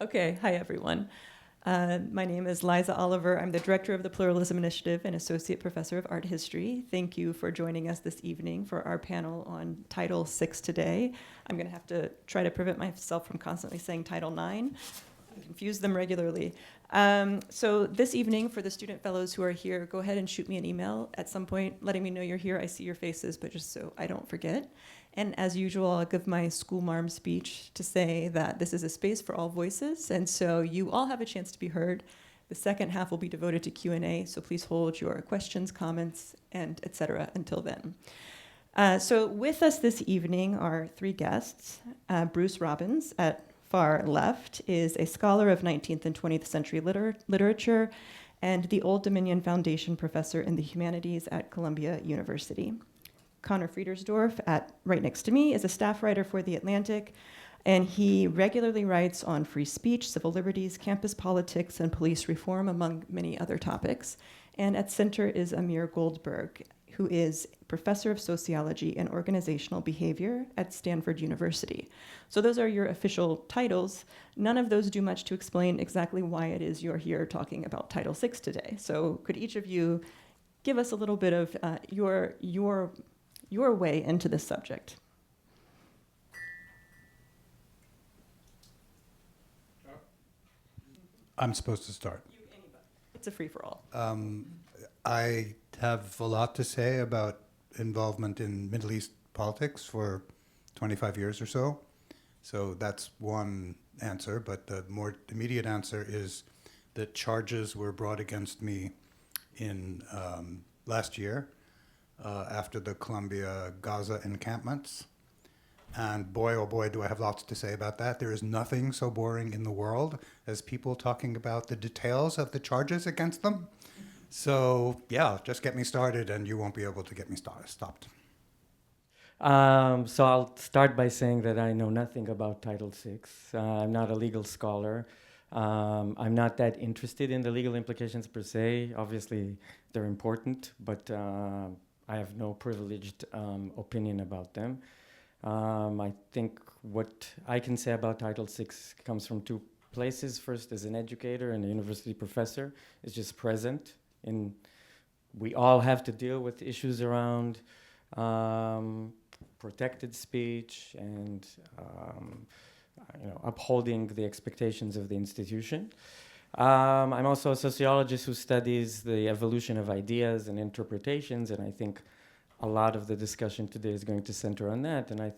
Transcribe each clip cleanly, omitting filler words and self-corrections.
Okay, hi everyone. My name is Liza Oliver. I'm the director of the Pluralism Initiative and associate professor of art history. Thank you for joining us this evening for our panel on Title VI today. I'm going to have to try to prevent myself from constantly saying Title IX. I confuse them regularly. So this evening, for the student fellows who are here, go ahead and shoot me an email at some point letting me know you're here. I see your faces, but just so I don't forget. And as usual, I'll give my school marm speech to say that this is a space for all voices, and so you all have a chance to be heard. The second half will be devoted to Q&A, so please hold your questions, comments, and etc. until then. So with us this evening are three guests. Bruce Robbins, at far left, is a scholar of 19th and 20th century literature and the OldoDominion Foundation Professor in the Humanities at Columbia University. Conor Friedersdorf, right next to me, is a staff writer for The Atlantic, and he regularly writes on free speech, civil liberties, campus politics, and police reform, among many other topics. And at center is Amir Goldberg, who is professor of sociology and organizational behavior at Stanford University. So those are your official titles. None of those do much to explain exactly why it is you're here talking about Title VI today. So could each of you give us a little bit of your way into this subject? I'm supposed to start. Anybody. It's a free-for-all. I have a lot to say about involvement in Middle East politics for 25 years or so. So that's one answer, but the more immediate answer is that charges were brought against me in last year after the Colombia-Gaza encampments. And boy, oh boy, do I have lots to say about that. There is nothing so boring in the world as people talking about the details of the charges against them. So yeah, just get me started and you won't be able to get me stopped. So I'll start by saying that I know nothing about Title VI. I'm not a legal scholar. I'm not that interested in the legal implications per se. Obviously, they're important, but I have no privileged opinion about them. I think what I can say about Title VI comes from two places. First, as an educator and a university professor, it's just present. We all have to deal with issues around protected speech and upholding the expectations of the institution. I'm also a sociologist who studies the evolution of ideas and interpretations, and I think a lot of the discussion today is going to center on that, and I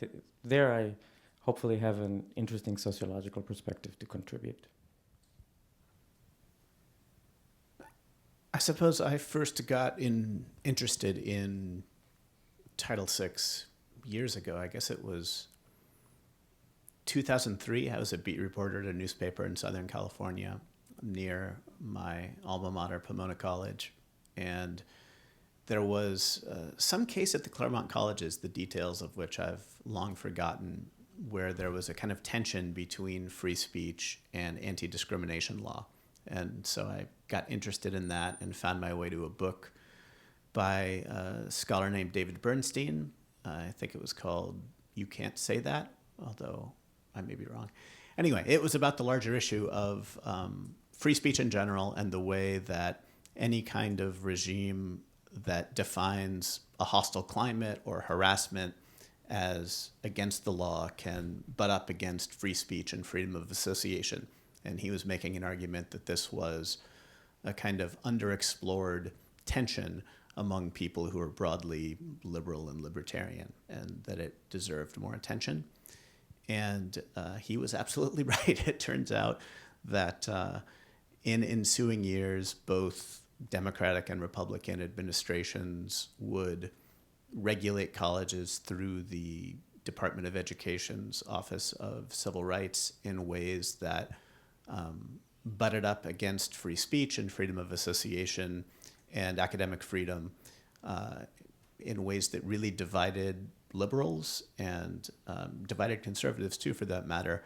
hopefully have an interesting sociological perspective to contribute. I suppose I first got interested in Title VI years ago. I guess it was 2003. I was a beat reporter at a newspaper in Southern California near my alma mater, Pomona College. And there was some case at the Claremont colleges, the details of which I've long forgotten, where there was a kind of tension between free speech and anti-discrimination law. And so I got interested in that and found my way to a book by a scholar named David Bernstein. I think it was called You Can't Say That, although I may be wrong. Anyway, it was about the larger issue of free speech in general and the way that any kind of regime that defines a hostile climate or harassment as against the law can butt up against free speech and freedom of association. And he was making an argument that this was a kind of underexplored tension among people who are broadly liberal and libertarian, and that it deserved more attention. And he was absolutely right. It turns out that in ensuing years, both Democratic and Republican administrations would regulate colleges through the Department of Education's Office of Civil Rights in ways that butted up against free speech and freedom of association and academic freedom in ways that really divided liberals and divided conservatives too, for that matter.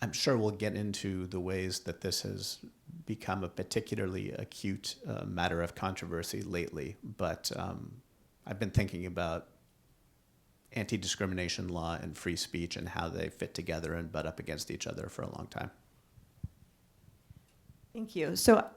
I'm sure we'll get into the ways that this has become a particularly acute matter of controversy lately, but I've been thinking about anti-discrimination law and free speech and how they fit together and butt up against each other for a long time. Thank you. So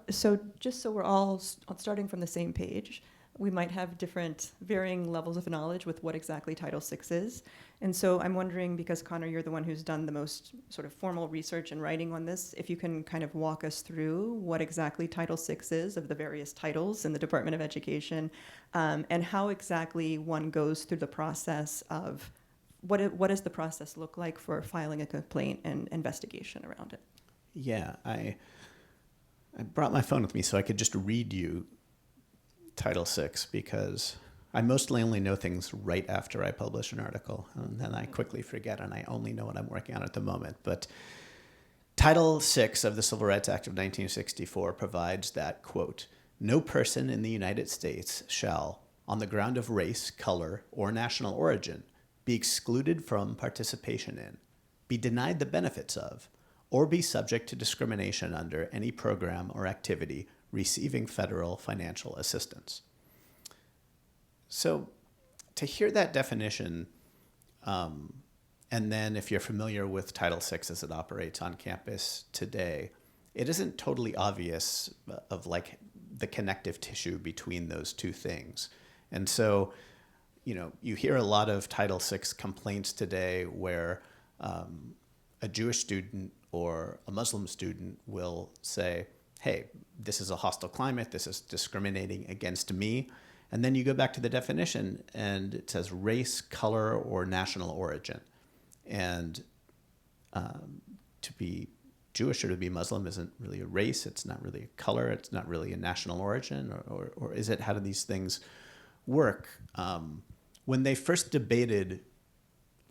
just so we're all starting from the same page, we might have different varying levels of knowledge with what exactly Title VI is. And so I'm wondering, because Conor, you're the one who's done the most sort of formal research and writing on this, if you can kind of walk us through what exactly Title VI is of the various titles in the Department of Education, and how exactly one goes through the process of what does the process look like for filing a complaint and investigation around it? Yeah, I brought my phone with me so I could just read you Title VI, because I mostly only know things right after I publish an article, and then I quickly forget, and I only know what I'm working on at the moment. But Title VI of the Civil Rights Act of 1964 provides that, quote, "No person in the United States shall, on the ground of race, color, or national origin, be excluded from participation in, be denied the benefits of, or be subject to discrimination under any program or activity receiving federal financial assistance." So to hear that definition, and then if you're familiar with Title VI as it operates on campus today, it isn't totally obvious of like the connective tissue between those two things. And so, you know, you hear a lot of Title VI complaints today where a Jewish student or a Muslim student will say, hey, this is a hostile climate, this is discriminating against me. And then you go back to the definition and it says race, color, or national origin. And to be Jewish or to be Muslim isn't really a race, it's not really a color, it's not really a national origin, or is it? How do these things work? When they first debated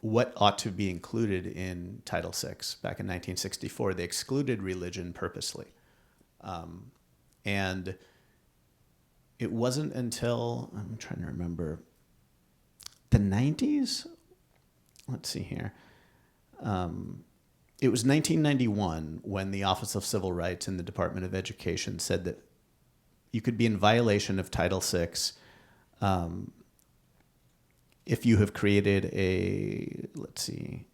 what ought to be included in Title VI back in 1964, they excluded religion purposely. And it wasn't until, I'm trying to remember, the 90s? Let's see here. It was 1991 when the Office of Civil Rights in the Department of Education said that you could be in violation of Title VI if you have created a, let's see.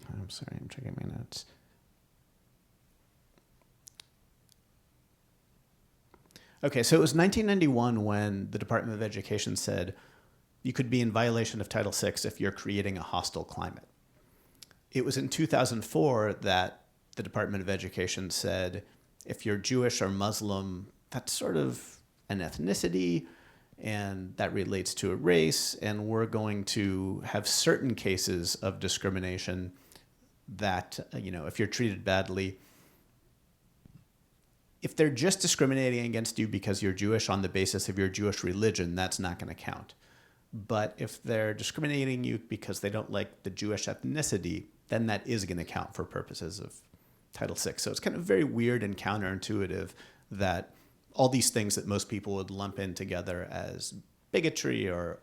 I'm sorry, I'm checking my notes. Okay, so it was 1991 when the Department of Education said you could be in violation of Title VI if you're creating a hostile climate. It was in 2004 that the Department of Education said if you're Jewish or Muslim, that's sort of an ethnicity and that relates to a race, and we're going to have certain cases of discrimination that, you know, if you're treated badly, if they're just discriminating against you because you're Jewish on the basis of your Jewish religion, that's not going to count. But if they're discriminating you because they don't like the Jewish ethnicity, then that is going to count for purposes of Title VI. So it's kind of very weird and counterintuitive that all these things that most people would lump in together as bigotry or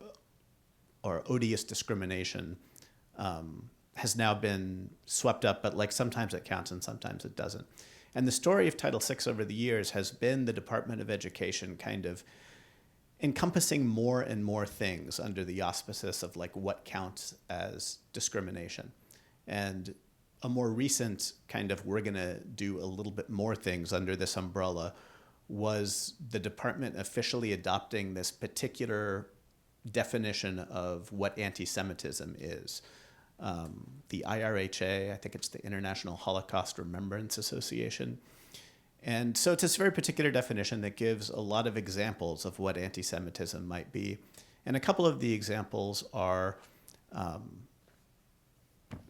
odious discrimination has now been swept up, but like sometimes it counts and sometimes it doesn't. And the story of Title VI over the years has been the Department of Education kind of encompassing more and more things under the auspices of like what counts as discrimination. And a more recent kind of we're going to do a little bit more things under this umbrella was the department officially adopting this particular definition of what anti-Semitism is. The IRHA, I think it's the International Holocaust Remembrance Association. And so it's this very particular definition that gives a lot of examples of what anti-Semitism might be. And a couple of the examples are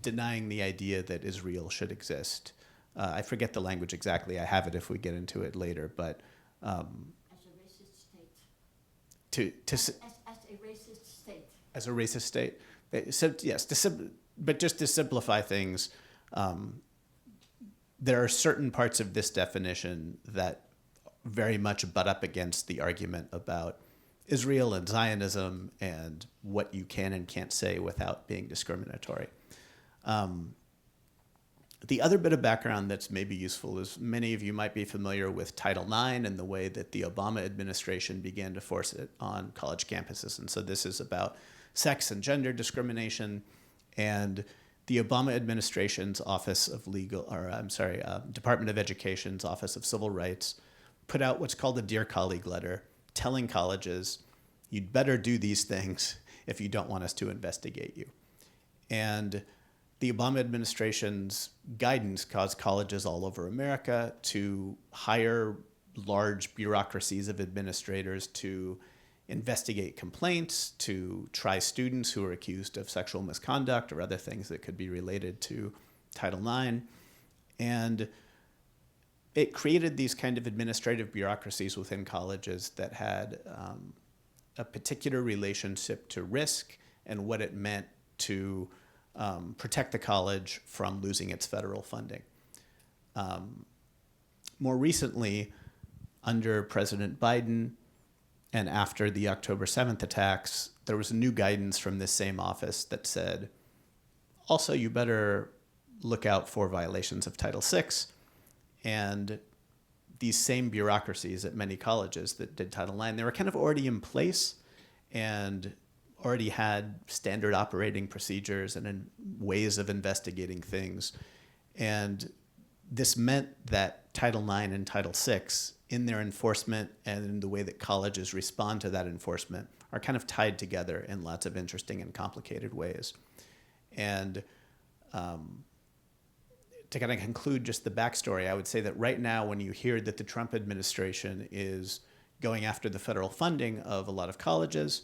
denying the idea that Israel should exist. I forget the language exactly. I have it if we get into it later. But as a racist state. As a racist state. As a racist state. So yes, but just to simplify things, there are certain parts of this definition that very much butt up against the argument about Israel and Zionism and what you can and can't say without being discriminatory. The other bit of background that's maybe useful is many of you might be familiar with Title IX and the way that the Obama administration began to force it on college campuses. And so this is about sex and gender discrimination. And the Obama administration's Department of Education's Office of Civil Rights put out what's called a Dear Colleague letter telling colleges, you'd better do these things if you don't want us to investigate you. And the Obama administration's guidance caused colleges all over America to hire large bureaucracies of administrators to investigate complaints, to try students who are accused of sexual misconduct or other things that could be related to Title IX. And it created these kind of administrative bureaucracies within colleges that had a particular relationship to risk and what it meant to protect the college from losing its federal funding. More recently, under President Biden and after the October 7th attacks, there was new guidance from this same office that said, also, you better look out for violations of Title VI. And these same bureaucracies at many colleges that did Title IX, they were kind of already in place and already had standard operating procedures and ways of investigating things. And this meant that Title IX and Title VI, in their enforcement and in the way that colleges respond to that enforcement, are kind of tied together in lots of interesting and complicated ways. And to kind of conclude just the backstory, I would say that right now, when you hear that the Trump administration is going after the federal funding of a lot of colleges,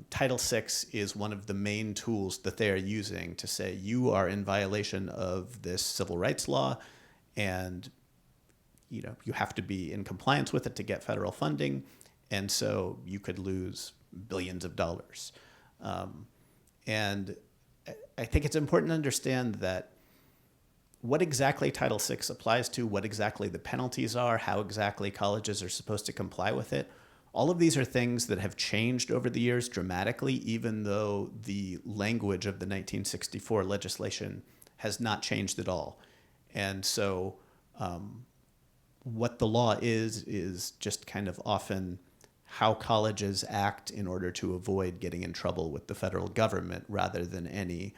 Title VI is one of the main tools that they are using to say you are in violation of this civil rights law, and you have to be in compliance with it to get federal funding, and so you could lose billions of dollars. And I think it's important to understand that what exactly Title VI applies to, what exactly the penalties are, how exactly colleges are supposed to comply with it, all of these are things that have changed over the years dramatically, even though the language of the 1964 legislation has not changed at all. And so what the law is just kind of often how colleges act in order to avoid getting in trouble with the federal government, rather than any,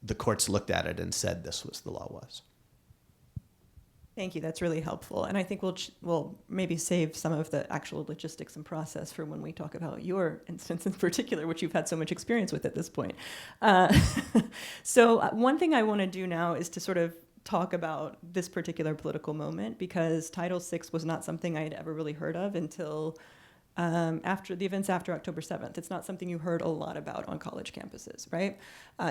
the courts looked at it and said this was the law was. Thank you. That's really helpful. And I think we'll maybe save some of the actual logistics and process for when we talk about your instance in particular, which you've had so much experience with at this point. So one thing I want to do now is to sort of talk about this particular political moment, because Title VI was not something I had ever really heard of until after the events after October 7th. It's not something you heard a lot about on college campuses, right?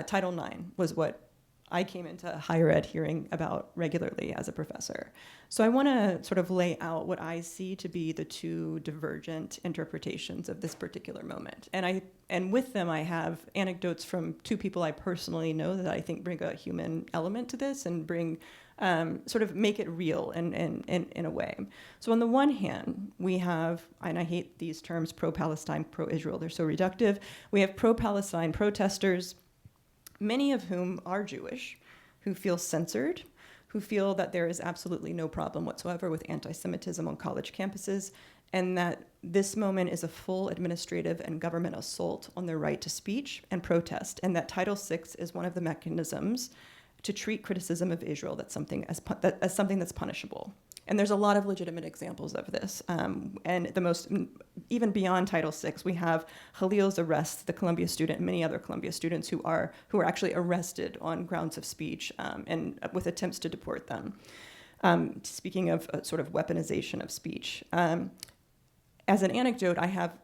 Title IX was what I came into higher ed hearing about regularly as a professor. So I want to sort of lay out what I see to be the two divergent interpretations of this particular moment. And with them, I have anecdotes from two people I personally know that I think bring a human element to this and bring sort of make it real in a way. So on the one hand, we have, and I hate these terms, pro-Palestine, pro-Israel, they're so reductive. We have pro-Palestine protesters, many of whom are Jewish, who feel censored, who feel that there is absolutely no problem whatsoever with anti-Semitism on college campuses, and that this moment is a full administrative and government assault on their right to speech and protest, and that Title VI is one of the mechanisms to treat criticism of Israel as something that's punishable. And there's a lot of legitimate examples of this. And the most, even beyond Title VI, we have Khalil's arrest, the Columbia student, and many other Columbia students who are actually arrested on grounds of speech and with attempts to deport them. Speaking of sort of weaponization of speech. As an anecdote, I have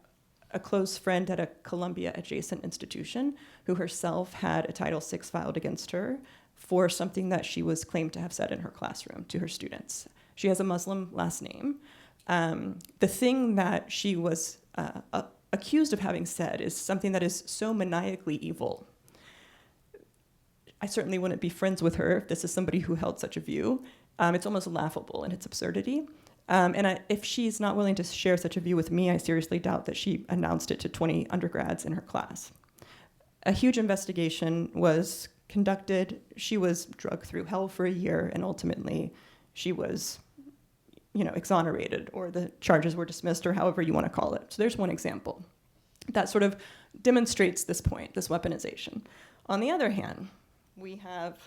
a close friend at a Columbia adjacent institution who herself had a Title VI filed against her for something that she was claimed to have said in her classroom to her students. She has a Muslim last name. The thing that she was accused of having said is something that is so maniacally evil. I certainly wouldn't be friends with her if this is somebody who held such a view. It's almost laughable in its absurdity. If she's not willing to share such a view with me, I seriously doubt that she announced it to 20 undergrads in her class. A huge investigation was conducted. She was drugged through hell for a year, and ultimately she was, exonerated, or the charges were dismissed, or however you want to call it. So there's one example that sort of demonstrates this point, this weaponization. On the other hand, we have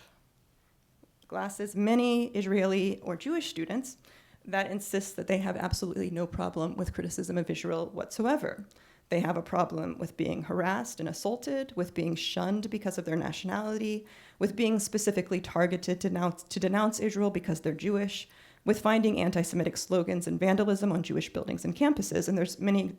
glasses, many Israeli or Jewish students that insist that they have absolutely no problem with criticism of Israel whatsoever. They have a problem with being harassed and assaulted, with being shunned because of their nationality, with being specifically targeted to denounce Israel because they're Jewish, with finding anti-Semitic slogans and vandalism on Jewish buildings and campuses. And there's many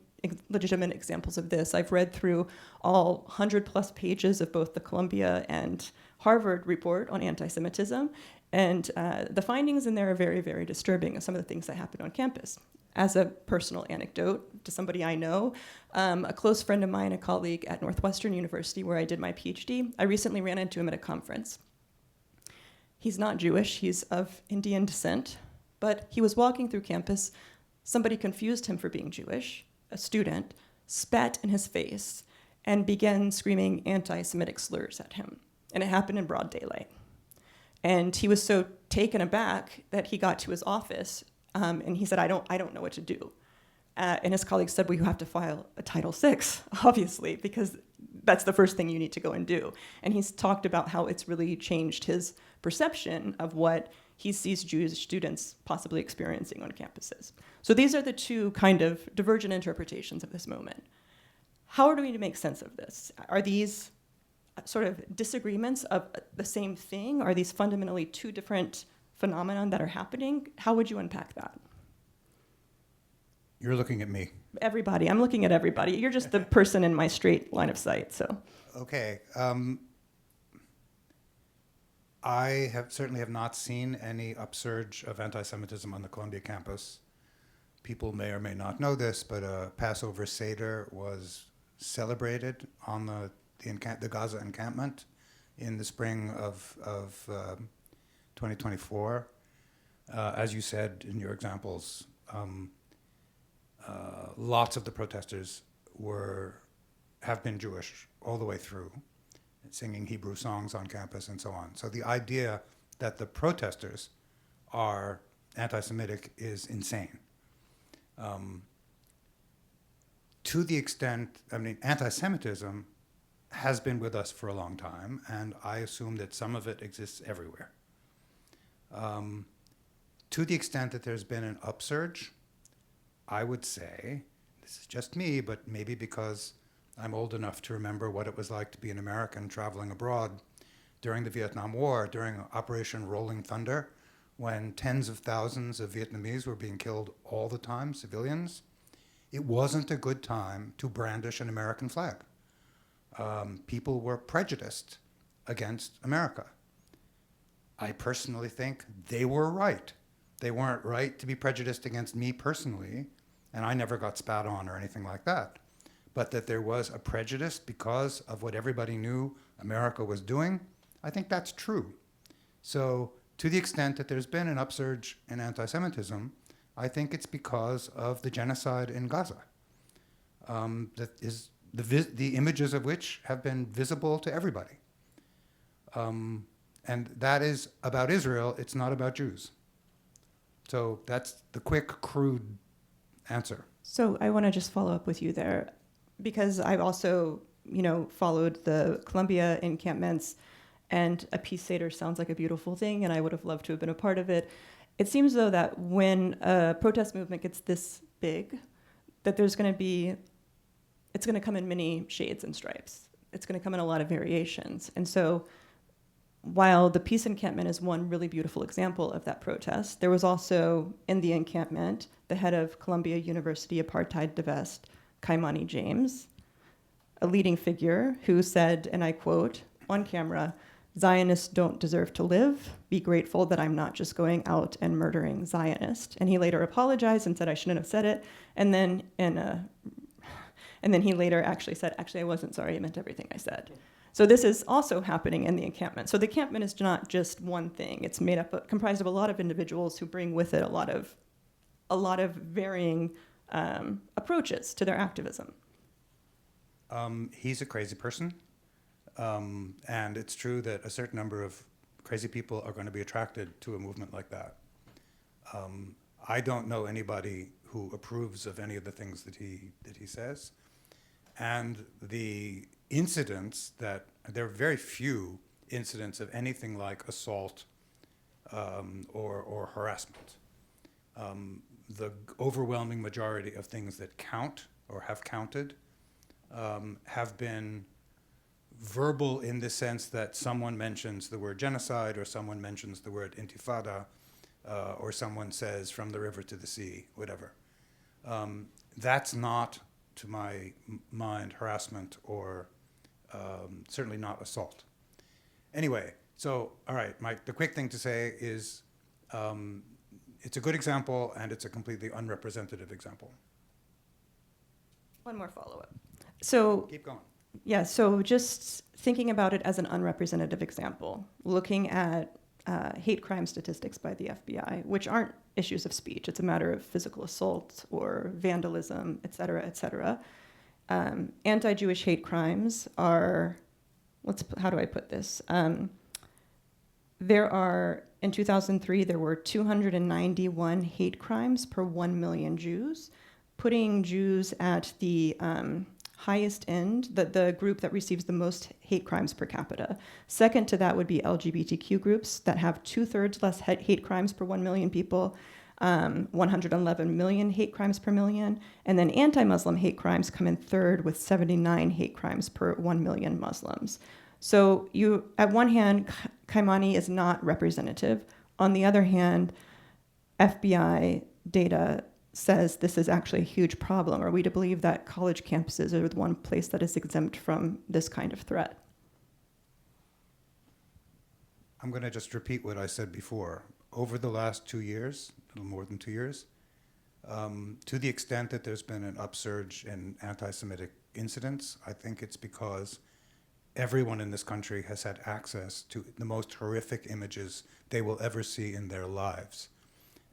legitimate examples of this. I've read through all 100+ pages of both the Columbia and Harvard report on anti-Semitism, and the findings in there are very, very disturbing of some of the things that happen on campus. As a personal anecdote to somebody I know, a close friend of mine, a colleague at Northwestern University where I did my PhD, I recently ran into him at a conference. He's not Jewish, he's of Indian descent, but he was walking through campus. Somebody confused him for being Jewish, a student, spat in his face, and began screaming anti-Semitic slurs at him. And it happened in broad daylight. And he was so taken aback that he got to his office, and he said, I don't know what to do. And his colleague said, well, you have to file a Title VI, obviously, because that's the first thing you need to go and do. And he's talked about how it's really changed his perception of what he sees Jewish students possibly experiencing on campuses. So these are the two kind of divergent interpretations of this moment. How are we to make sense of this? Are these sort of disagreements of the same thing? Are these fundamentally two different phenomena that are happening? How would you unpack that? You're looking at me. Everybody. I'm looking at everybody. You're just the person in my straight line of sight, so. Okay. I certainly have not seen any upsurge of anti-Semitism on the Columbia campus. People may or may not know this, but a Passover Seder was celebrated on the Gaza encampment in the spring of 2024. As you said in your examples, lots of the protesters have been Jewish all the way through, singing Hebrew songs on campus and so on. So the idea that the protesters are anti-Semitic is insane. To the extent, anti-Semitism has been with us for a long time, and I assume that some of it exists everywhere. To the extent that there's been an upsurge, I would say, this is just me, but maybe because I'm old enough to remember what it was like to be an American traveling abroad during the Vietnam War, during Operation Rolling Thunder, when tens of thousands of Vietnamese were being killed all the time, civilians. It wasn't a good time to brandish an American flag. People were prejudiced against America. I personally think they were right. They weren't right to be prejudiced against me personally, and I never got spat on or anything like that. But that there was a prejudice because of what everybody knew America was doing, I think that's true. So to the extent that there's been an upsurge in anti-Semitism, I think it's because of the genocide in Gaza. That is the images of which have been visible to everybody. And that is about Israel, it's not about Jews. So that's the quick, crude answer. So I want to just follow up with you there, because I've also, followed the Columbia encampments, and a peace Seder sounds like a beautiful thing, and I would have loved to have been a part of it. It seems, though, that when a protest movement gets this big, that it's going to come in many shades and stripes. It's going to come in a lot of variations. And so while the peace encampment is one really beautiful example of that protest, there was also in the encampment the head of Columbia University apartheid divest, Kaimani James, a leading figure who said, and I quote, on camera, "Zionists don't deserve to live. Be grateful that I'm not just going out and murdering Zionists." And he later apologized and said, I shouldn't have said it. And then he later actually said, I wasn't sorry, I meant everything I said. So this is also happening in the encampment. So the encampment is not just one thing. It's comprised of a lot of individuals who bring with it a lot of varying approaches to their activism. He's a crazy person. And it's true that a certain number of crazy people are going to be attracted to a movement like that. I don't know anybody who approves of any of the things that he says. And the incidents that, there are very few incidents of anything like assault or harassment. The overwhelming majority of things that count or have counted have been verbal in the sense that someone mentions the word genocide, or someone mentions the word intifada, or someone says from the river to the sea, whatever. That's not, to my mind, harassment or certainly not assault. Anyway, so, all right, the quick thing to say is it's a good example and it's a completely unrepresentative example. One more follow-up. So, Keep going. yeah, so just thinking about it as an unrepresentative example, looking at hate crime statistics by the FBI, which aren't issues of speech. It's a matter of physical assault or vandalism, et cetera, et cetera. Anti-Jewish hate crimes are, how do I put this? There are, in 2003, there were 291 hate crimes per 1 million Jews, putting Jews at the highest end, the group that receives the most hate crimes per capita. Second to that would be LGBTQ groups that have 2/3 less hate crimes per 1 million people, 111 million hate crimes per million, and then anti-Muslim hate crimes come in third with 79 hate crimes per 1 million Muslims. So you, at one hand, Kaimani is not representative. On the other hand, FBI data says this is actually a huge problem. Are we to believe that college campuses are the one place that is exempt from this kind of threat? I'm going to just repeat what I said before. Over the last 2 years, a little more than 2 years, to the extent that there's been an upsurge in anti-Semitic incidents, I think it's because everyone in this country has had access to the most horrific images they will ever see in their lives.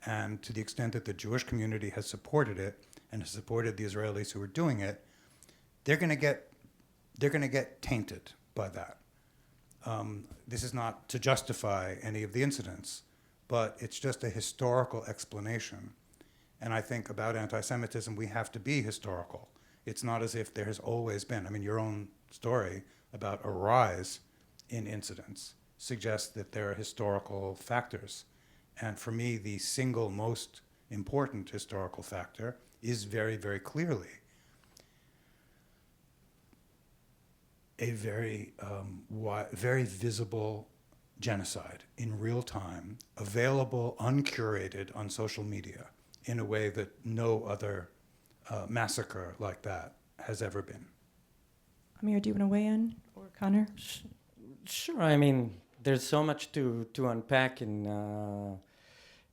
And to the extent that the Jewish community has supported it and has supported the Israelis who are doing it, they're going to get tainted by that. This is not to justify any of the incidents, but it's just a historical explanation. And I think about anti-Semitism, we have to be historical. It's not as if there has always been. I mean, your own story about a rise in incidents suggests that there are historical factors. And for me, the single most important historical factor is very, very clearly a very, very visible genocide in real time, available, uncurated on social media in a way that no other massacre like that has ever been. Amir, do you want to weigh in? Or Conor? Sure. I mean, there's so much to unpack in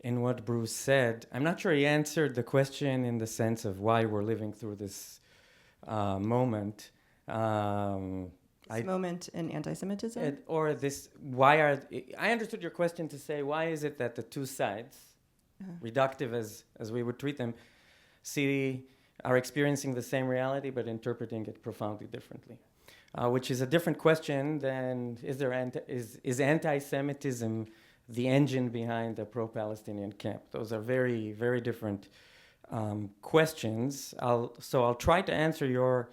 what Bruce said. I'm not sure he answered the question in the sense of why we're living through this moment. Moment in anti-Semitism? I understood your question to say, why is it that the two sides, reductive as we would treat them, are experiencing the same reality but interpreting it profoundly differently? Which is a different question than is anti-Semitism the engine behind the pro-Palestinian camp? Those are very, very different questions. I'll try to answer your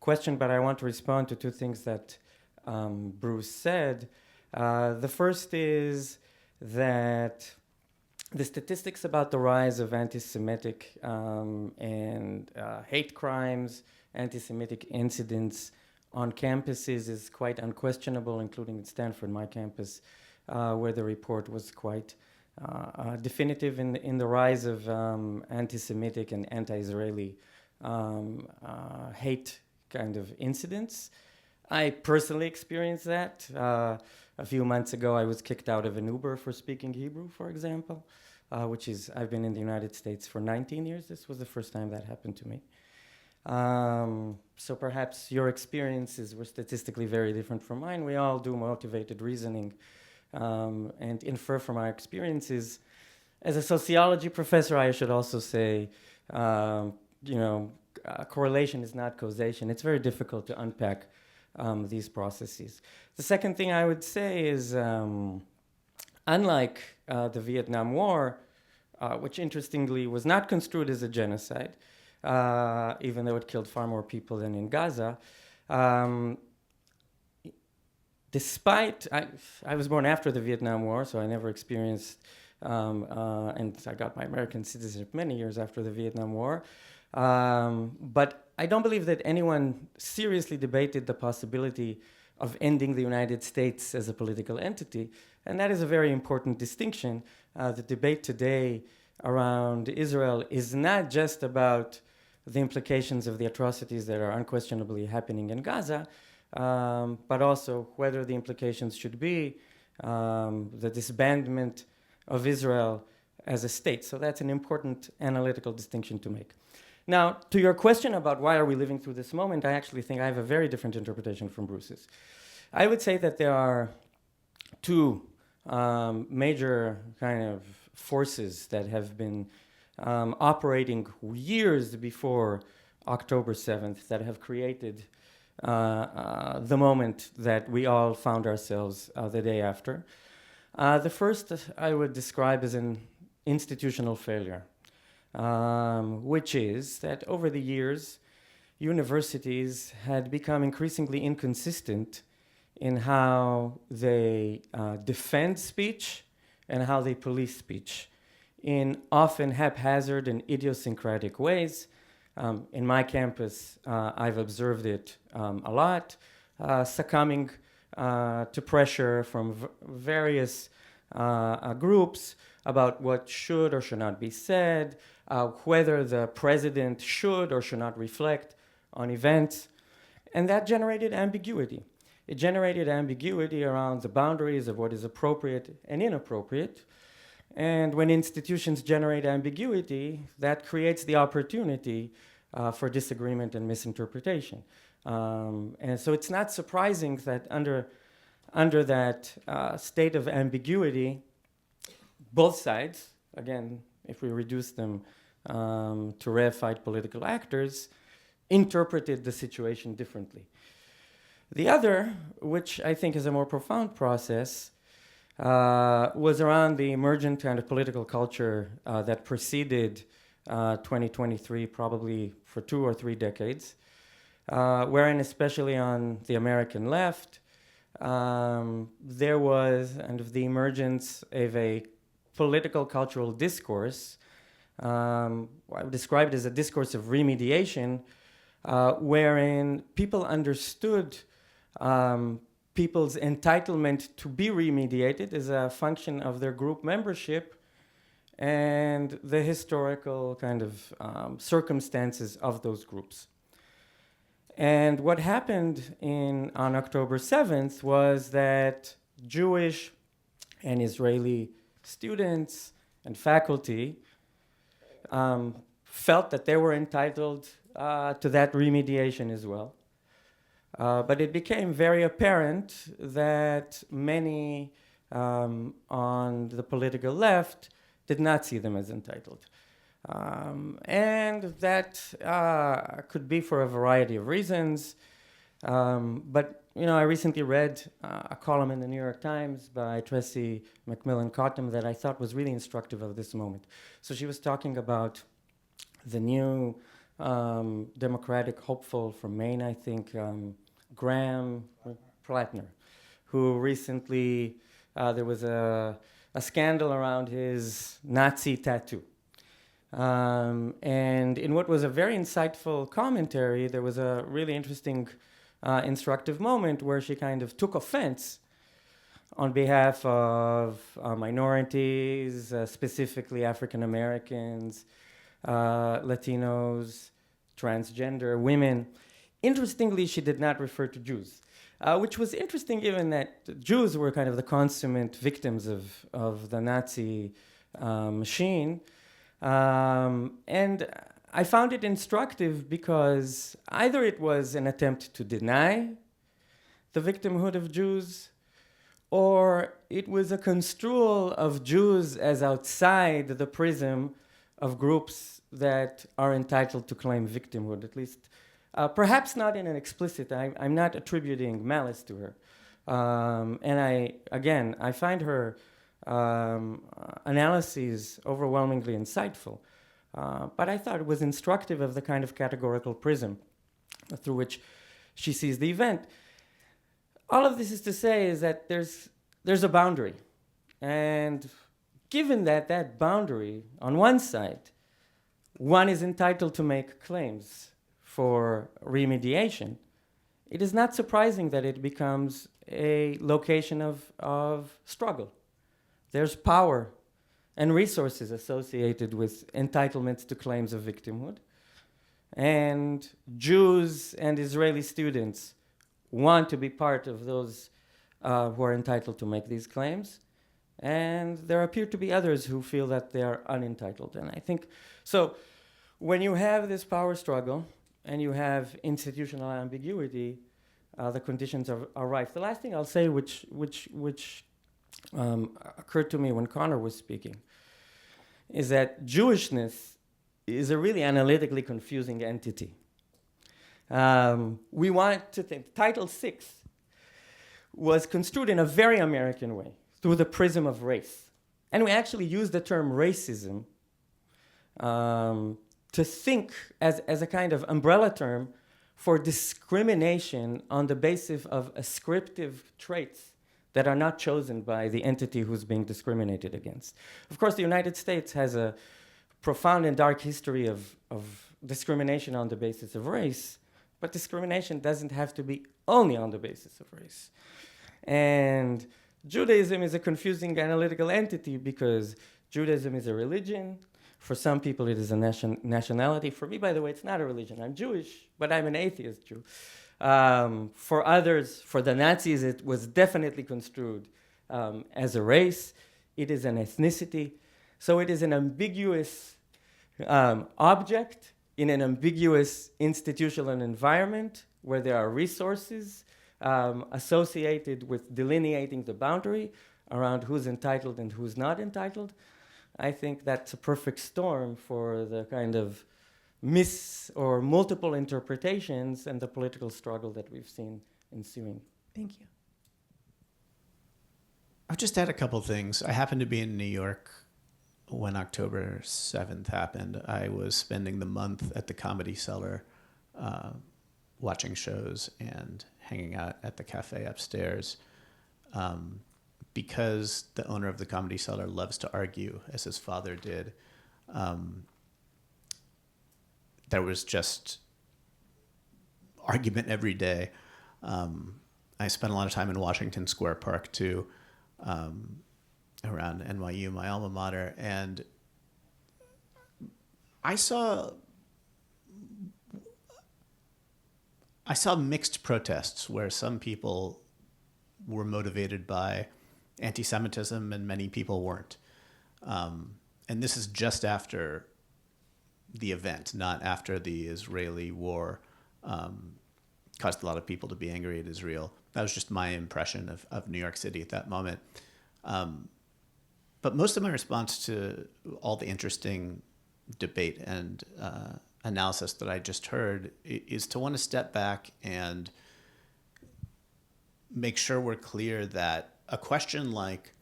question, but I want to respond to two things that Bruce said. The first is that the statistics about the rise of anti-Semitic and hate crimes, anti-Semitic incidents on campuses is quite unquestionable, including at Stanford, my campus, where the report was quite definitive in the rise of anti-Semitic and anti-Israeli hate kind of incidents. I personally experienced that. A few months ago, I was kicked out of an Uber for speaking Hebrew, for example, I've been in the United States for 19 years. This was the first time that happened to me. So perhaps your experiences were statistically very different from mine. We all do motivated reasoning and infer from our experiences. As a sociology professor, I should also say, correlation is not causation. It's very difficult to unpack these processes. The second thing I would say is, unlike the Vietnam War, which interestingly was not construed as a genocide, even though it killed far more people than in Gaza, despite, I was born after the Vietnam War, so I never experienced, and I got my American citizenship many years after the Vietnam War. But I don't believe that anyone seriously debated the possibility of ending the United States as a political entity. And that is a very important distinction. The debate today around Israel is not just about the implications of the atrocities that are unquestionably happening in Gaza, but also whether the implications should be the disbandment of Israel as a state. So that's an important analytical distinction to make. Now, to your question about why are we living through this moment, I actually think I have a very different interpretation from Bruce's. I would say that there are two major kind of forces that have been operating years before October 7th that have created the moment that we all found ourselves the day after. The first I would describe as an institutional failure. Which is that over the years, universities had become increasingly inconsistent in how they defend speech and how they police speech in often haphazard and idiosyncratic ways. In my campus, I've observed it a lot, succumbing to pressure from various groups about what should or should not be said, whether the president should or should not reflect on events. And that generated ambiguity. It generated ambiguity around the boundaries of what is appropriate and inappropriate. And when institutions generate ambiguity, that creates the opportunity for disagreement and misinterpretation. And so it's not surprising that under that state of ambiguity, both sides, again, if we reduce them to reified political actors, interpreted the situation differently. The other, which I think is a more profound process, was around the emergent kind of political culture that preceded 2023, probably for 2 or 3 decades, wherein especially on the American left, there was kind of the emergence of a political cultural discourse. I would describe it as a discourse of remediation, wherein people understood people's entitlement to be remediated as a function of their group membership and the historical kind of circumstances of those groups. And what happened on October 7th was that Jewish and Israeli students and faculty felt that they were entitled to that remediation as well. But it became very apparent that many on the political left did not see them as entitled. And that could be for a variety of reasons. But I recently read a column in the New York Times by Tracy McMillan-Cottom that I thought was really instructive of this moment. So she was talking about the new Democratic hopeful from Maine, I think, Graham Plattner, who recently, there was a scandal around his Nazi tattoo. And in what was a very insightful commentary, there was a really interesting instructive moment where she kind of took offense on behalf of minorities, specifically African Americans, Latinos, transgender women. Interestingly, she did not refer to Jews, which was interesting given that Jews were kind of the consummate victims of the Nazi machine. And I found it instructive because either it was an attempt to deny the victimhood of Jews, or it was a construal of Jews as outside the prism of groups that are entitled to claim victimhood. At least Perhaps not in an explicit, I'm not attributing malice to her. And I find her analyses overwhelmingly insightful. But I thought it was instructive of the kind of categorical prism through which she sees the event. All of this is to say is that there's a boundary. And given that boundary, on one side, one is entitled to make claims for remediation, it is not surprising that it becomes a location of struggle. There's power and resources associated with entitlements to claims of victimhood. And Jews and Israeli students want to be part of those who are entitled to make these claims. And there appear to be others who feel that they are unentitled. And I think, so when you have this power struggle and you have institutional ambiguity, the conditions are rife. The last thing I'll say, which occurred to me when Conor was speaking, is that Jewishness is a really analytically confusing entity. We want to think Title VI was construed in a very American way, through the prism of race. And we actually use the term racism to think as a kind of umbrella term for discrimination on the basis of ascriptive traits that are not chosen by the entity who's being discriminated against. Of course, the United States has a profound and dark history of discrimination on the basis of race, but discrimination doesn't have to be only on the basis of race. And Judaism is a confusing analytical entity because Judaism is a religion. For some people, it is a nationality. For me, by the way, it's not a religion. I'm Jewish, but I'm an atheist Jew. For others, for the Nazis, it was definitely construed as a race. It is an ethnicity. So it is an ambiguous object in an ambiguous institutional environment where there are resources associated with delineating the boundary around who's entitled and who's not entitled. I think that's a perfect storm for the kind of or multiple interpretations and the political struggle that we've seen ensuing. Thank you. I'll just add a couple things. I happened to be in New York when October 7th happened. I was spending the month at the Comedy Cellar watching shows and hanging out at the cafe upstairs because the owner of the Comedy Cellar loves to argue, as his father did. There was just argument every day. I spent a lot of time in Washington Square Park too, around NYU, my alma mater, and I saw mixed protests where some people were motivated by anti-Semitism and many people weren't. And this is just after the event, not after the Israeli war caused a lot of people to be angry at Israel. That was just my impression of New York City at that moment. But most of my response to all the interesting debate and analysis that I just heard is to want to step back and make sure we're clear that a question like,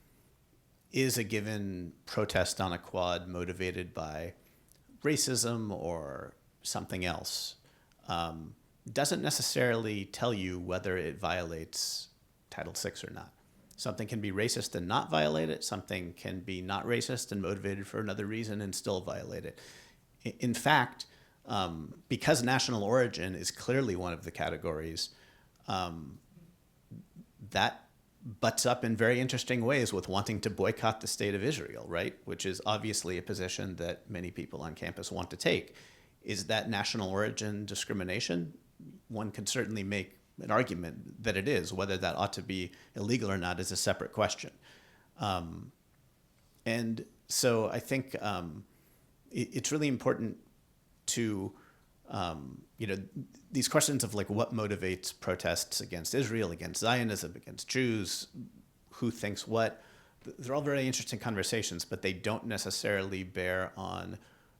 is a given protest on a quad motivated by racism or something else, doesn't necessarily tell you whether it violates Title VI or not. Something can be racist and not violate it. Something can be not racist and motivated for another reason and still violate it. In fact, because national origin is clearly one of the categories, that butts up in very interesting ways with wanting to boycott the state of Israel, right? Which is obviously a position that many people on campus want to take. Is that national origin discrimination? One could certainly make an argument that it is. Whether that ought to be illegal or not is a separate question. And so I think it's really important to, these questions of like what motivates protests against Israel, against Zionism, against Jews, who thinks what, they're all very interesting conversations, but they don't necessarily bear on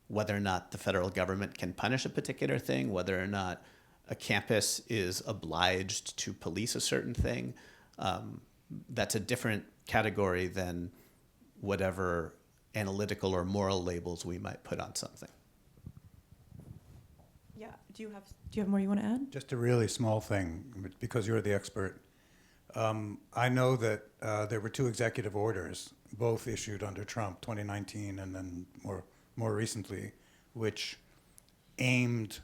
whether or not the federal government can punish a particular thing, whether or not a campus is obliged to police a certain thing, that's a different category than whatever analytical or moral labels we might put on something. Yeah. Do you have more you want to add? Just a really small thing, because you're the expert. I know that there were 2 executive orders, both issued under Trump, 2019 and then more recently, which aimed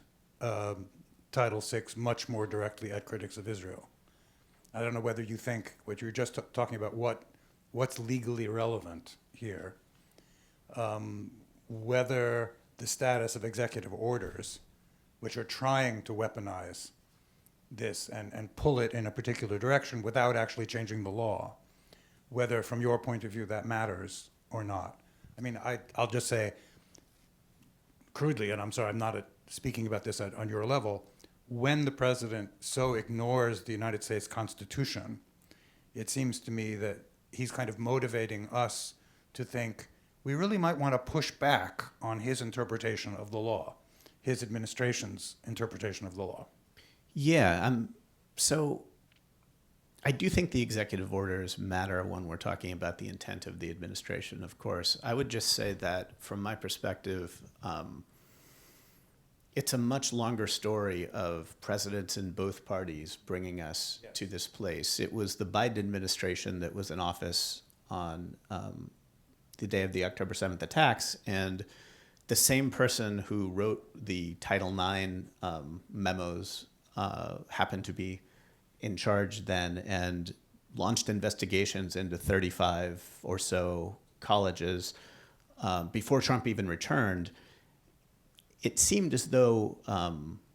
Title VI much more directly at critics of Israel. I don't know whether you think what you're just talking about, what's legally relevant here, whether the status of executive orders, which are trying to weaponize this and pull it in a particular direction without actually changing the law, whether from your point of view that matters or not. I mean, I'll just say crudely, and I'm sorry, I'm not speaking about this on your level, when the president so ignores the United States Constitution, it seems to me that he's kind of motivating us to think we really might want to push back on his interpretation of the law, his administration's interpretation of the law. Yeah, so I do think the executive orders matter when we're talking about the intent of the administration, of course. I would just say that from my perspective, it's a much longer story of presidents in both parties bringing us to this place. It was the Biden administration that was in office on the day of the October 7th attacks, and the same person who wrote the Title IX memos happened to be in charge then and launched investigations into 35 or so colleges before Trump even returned. It seemed as though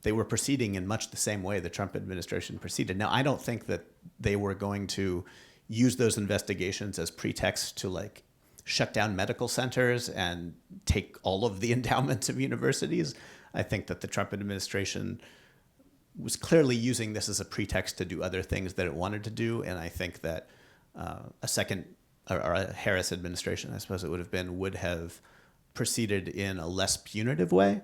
they were proceeding in much the same way the Trump administration proceeded. Now, I don't think that they were going to use those investigations as pretext to shut down medical centers and take all of the endowments of universities. I think that the Trump administration was clearly using this as a pretext to do other things that it wanted to do. And I think that a Harris administration, I suppose it would have been, would have proceeded in a less punitive way.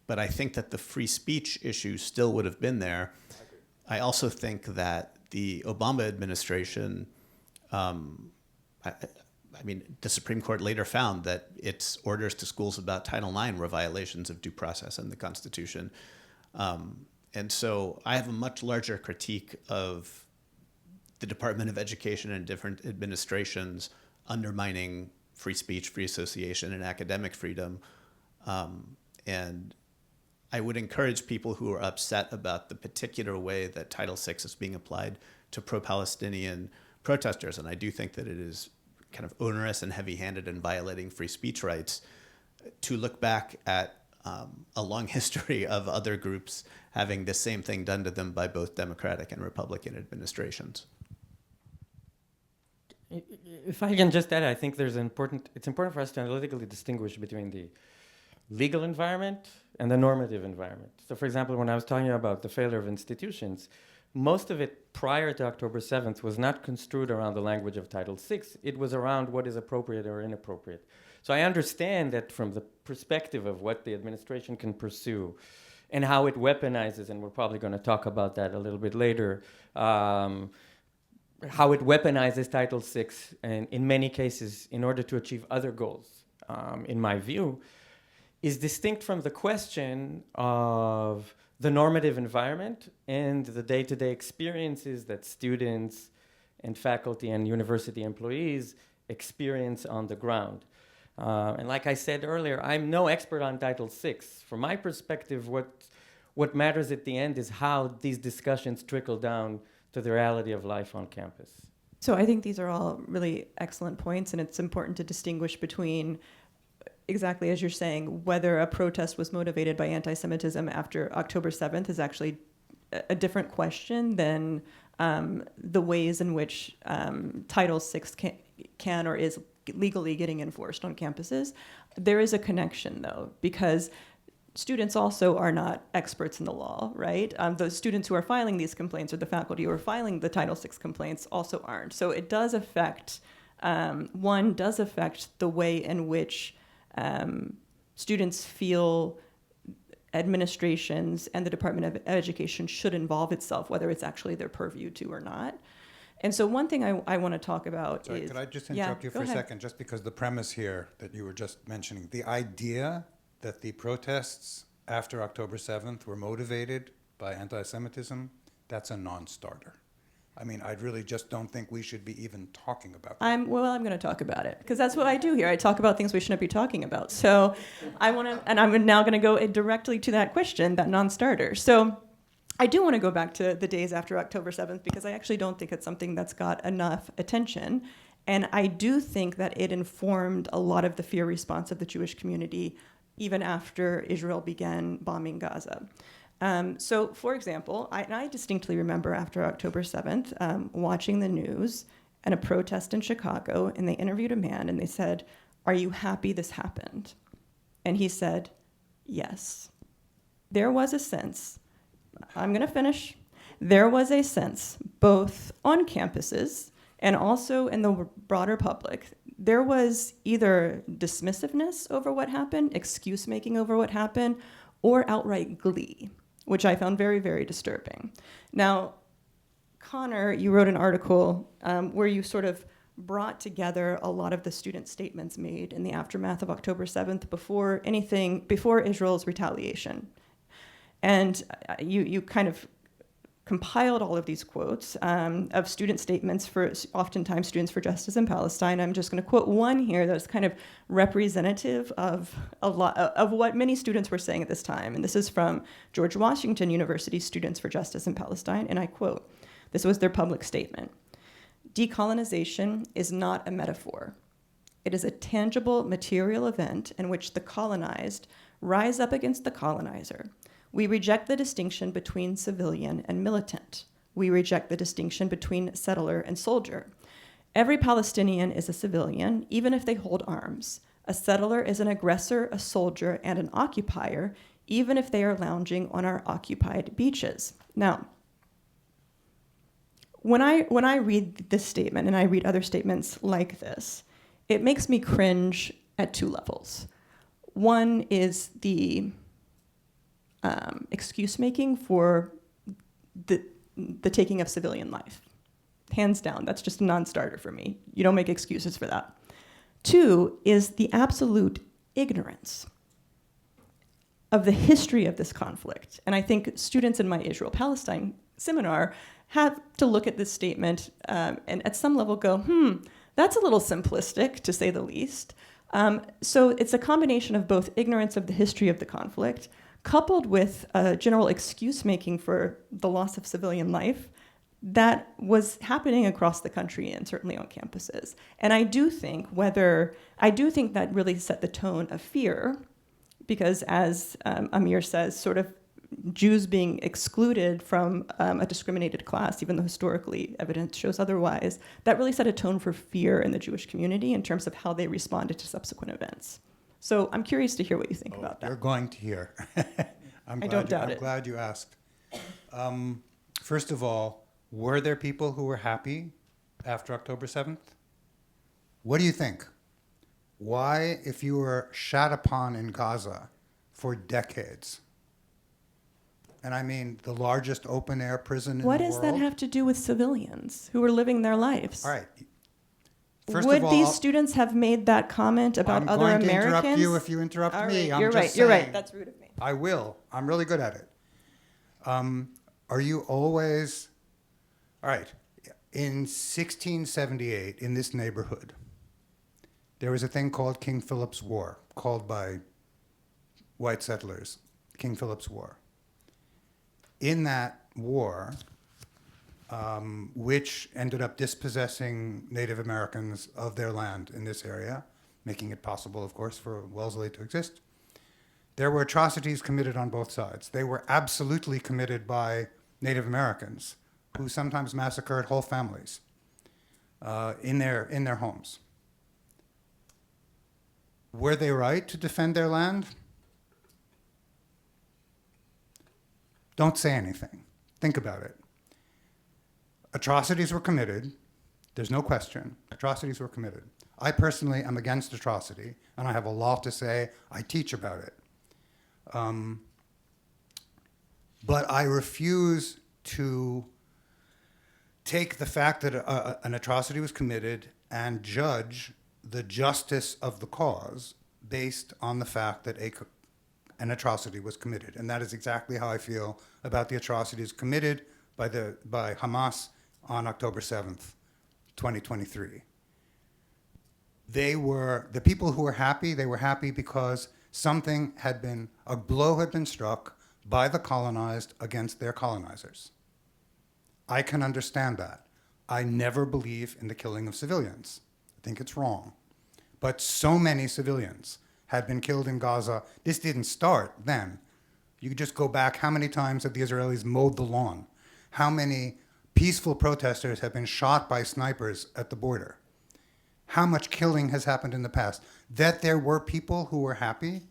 But I think that the free speech issue still would have been there. I also think that the Obama administration, the Supreme Court later found that its orders to schools about Title IX were violations of due process and the Constitution. And so I have a much larger critique of the Department of Education and different administrations undermining free speech, free association, and academic freedom. And I would encourage people who are upset about the particular way that Title VI is being applied to pro-Palestinian protesters, and I do think that it is kind of onerous and heavy-handed in violating free speech rights, to look back at a long history of other groups having the same thing done to them by both Democratic and Republican administrations. If I can just add, I think it's important for us to analytically distinguish between the legal environment and the normative environment. So for example, when I was talking about the failure of institutions, most of it prior to October 7th was not construed around the language of Title VI. It was around what is appropriate or inappropriate. So I understand that from the perspective of what the administration can pursue and how it weaponizes, and we're probably going to talk about that a little bit later, how it weaponizes Title VI, and in many cases, in order to achieve other goals, in my view, is distinct from the question of the normative environment and the day-to-day experiences that students and faculty and university employees experience on the ground. And like I said earlier, I'm no expert on Title VI. From my perspective, what matters at the end is how these discussions trickle down to the reality of life on campus. So I think these are all really excellent points, and it's important to distinguish between, exactly as you're saying, whether a protest was motivated by anti-Semitism after October 7th is actually a different question than the ways in which Title VI can or is legally getting enforced on campuses. There is a connection, though, because students also are not experts in the law, right? The students who are filing these complaints or the faculty who are filing the Title VI complaints also aren't. So it does affect, one does affect the way in which students feel administrations and the Department of Education should involve itself, whether it's actually their purview to or not. And so one thing I want to talk about Sorry, is... could I just interrupt you for go a ahead. second, just because the premise here that you were just mentioning, the idea that the protests after October 7th were motivated by anti-Semitism, that's a non-starter. I mean, I really just don't think we should be even talking about that. I'm going to talk about it, because that's what I do here. I talk about things we shouldn't be talking about. So I'm now going to go directly to that question, that non-starter. So I do want to go back to the days after October 7th, because I actually don't think it's something that's got enough attention. And I do think that it informed a lot of the fear response of the Jewish community, even after Israel began bombing Gaza. So, for example, I distinctly remember after October 7th watching the news and a protest in Chicago, and they interviewed a man, and they said, "Are you happy this happened?" And he said, "Yes." There was a sense, I'm going to finish, there was a sense, both on campuses and also in the broader public, there was either dismissiveness over what happened, excuse-making over what happened, or outright glee, which I found very, very disturbing. Now, Conor, you wrote an article where you sort of brought together a lot of the student statements made in the aftermath of October 7th before Israel's retaliation. And you kind of compiled all of these quotes of student statements for oftentimes Students for Justice in Palestine. I'm just going to quote one here that's kind of representative of a lot of what many students were saying at this time. And this is from George Washington University Students for Justice in Palestine. And I quote, this was their public statement: "Decolonization is not a metaphor. It is a tangible material event in which the colonized rise up against the colonizer. We reject the distinction between civilian and militant. We reject the distinction between settler and soldier. Every Palestinian is a civilian, even if they hold arms. A settler is an aggressor, a soldier, and an occupier, even if they are lounging on our occupied beaches." Now, when I read this statement, and I read other statements like this, it makes me cringe at two levels. One is the excuse-making for the taking of civilian life. Hands down, that's just a non-starter for me. You don't make excuses for that. Two is the absolute ignorance of the history of this conflict. And I think students in my Israel-Palestine seminar have to look at this statement and at some level go, that's a little simplistic, to say the least. So it's a combination of both ignorance of the history of the conflict, coupled with general excuse-making for the loss of civilian life that was happening across the country and certainly on campuses. And I do think that really set the tone of fear, because as Amir says, sort of Jews being excluded from a discriminated class, even though historically evidence shows otherwise, that really set a tone for fear in the Jewish community in terms of how they responded to subsequent events. So I'm curious to hear what you think about that. You're going to hear. I'm glad you asked. First of all, were there people who were happy after October 7th? What do you think? Why, if you were shat upon in Gaza for decades, and I mean the largest open-air prison in the world? What does that have to do with civilians who are living their lives? All right. Would these students have made that comment about other Americans? I'm going to interrupt you if you interrupt me. Right, you're right. That's rude of me. I will. I'm really good at it. Are you always... All right. In 1678, in this neighborhood, there was a thing called King Philip's War, called by white settlers, King Philip's War. In that war, which ended up dispossessing Native Americans of their land in this area, making it possible, of course, for Wellesley to exist, there were atrocities committed on both sides. They were absolutely committed by Native Americans, who sometimes massacred whole families in their homes. Were they right to defend their land? Don't say anything. Think about it. Atrocities were committed. There's no question. Atrocities were committed. I personally am against atrocity, and I have a lot to say. I teach about it. But I refuse to take the fact that an atrocity was committed and judge the justice of the cause based on the fact that an atrocity was committed. And that is exactly how I feel about the atrocities committed by Hamas on October 7th, 2023. The people who were happy, they were happy because a blow had been struck by the colonized against their colonizers. I can understand that. I never believe in the killing of civilians. I think it's wrong. But so many civilians had been killed in Gaza. This didn't start then. You could just go back. How many times have the Israelis mowed the lawn? How many peaceful protesters have been shot by snipers at the border? How much killing has happened in the past? That there were people who were happy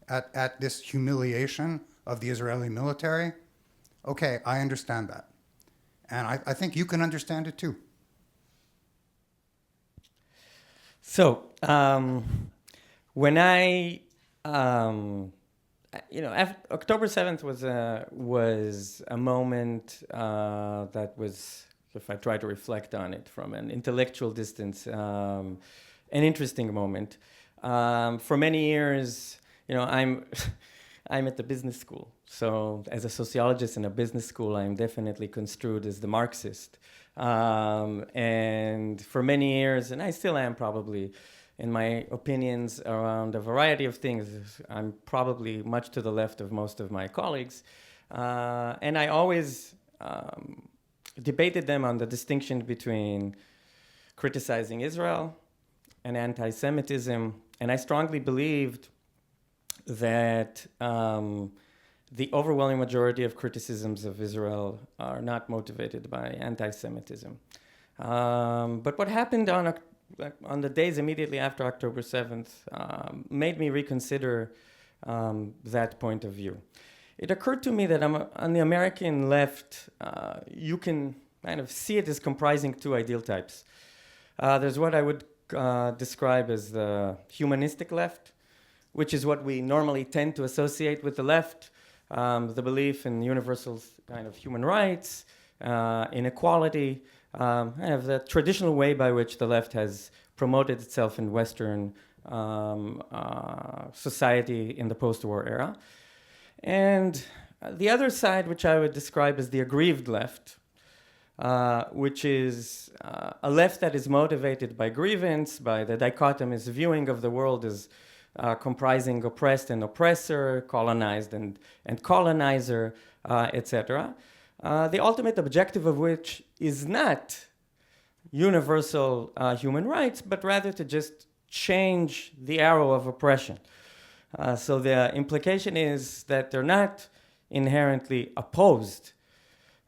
at this humiliation of the Israeli military, okay, I understand that. And I think you can understand it too. So, when October 7th was a moment that was, if I try to reflect on it from an intellectual distance, an interesting moment. For many years, I'm at the business school. So as a sociologist in a business school, I'm definitely construed as the Marxist. And for many years, and I still am probably, in my opinions around a variety of things, I'm probably much to the left of most of my colleagues. And I always debated them on the distinction between criticizing Israel and anti-Semitism. And I strongly believed that the overwhelming majority of criticisms of Israel are not motivated by anti-Semitism. But what happened on the days immediately after October 7th made me reconsider that point of view. It occurred to me that on the American left, you can kind of see it as comprising two ideal types. There's what I would describe as the humanistic left, which is what we normally tend to associate with the left, the belief in universal kind of human rights, inequality, kind of the traditional way by which the left has promoted itself in Western society in the post-war era. And the other side, which I would describe as the aggrieved left, which is a left that is motivated by grievance, by the dichotomous viewing of the world as comprising oppressed and oppressor, colonized and colonizer, etc. The ultimate objective of which is not universal human rights, but rather to just change the arrow of oppression. So the implication is that they're not inherently opposed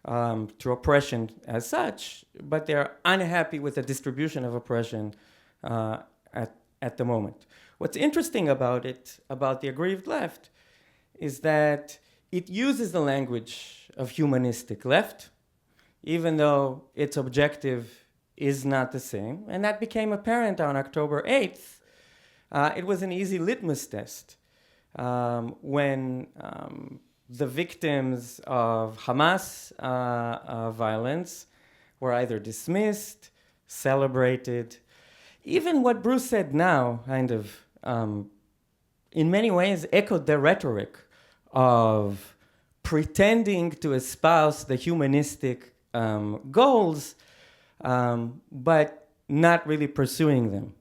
to oppression as such, but they're unhappy with the distribution of oppression at the moment. What's interesting about it, about the aggrieved left, is that it uses the language of humanistic left, even though its objective is not the same. And that became apparent on October 8th. It was an easy litmus test when the victims of Hamas violence were either dismissed, celebrated. Even what Bruce said now kind of, in many ways, echoed the rhetoric of pretending to espouse the humanistic goals, but not really pursuing them.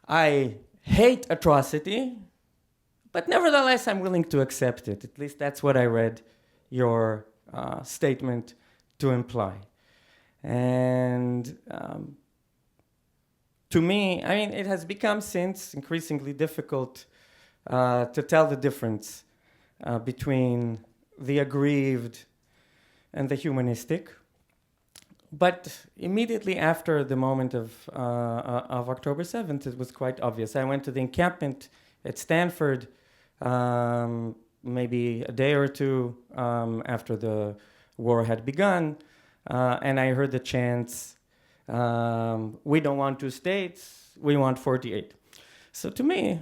I hate atrocity, but nevertheless, I'm willing to accept it. At least that's what I read your statement to imply. And to me, I mean, it has become since increasingly difficult to tell the difference between the aggrieved and the humanistic. But immediately after the moment of October 7th, it was quite obvious. I went to the encampment at Stanford maybe a day or two after the war had begun, and I heard the chants, "We don't want 2 states, we want 48." So to me,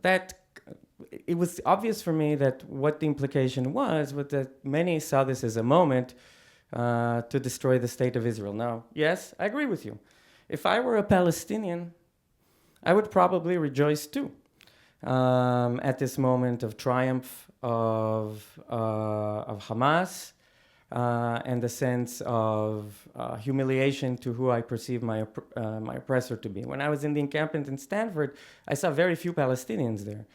that it was obvious for me that what the implication was that many saw this as a moment to destroy the state of Israel. Now, yes, I agree with you. If I were a Palestinian, I would probably rejoice too at this moment of triumph of Hamas and the sense of humiliation to who I perceive my oppressor to be. When I was in the encampment in Stanford, I saw very few Palestinians there.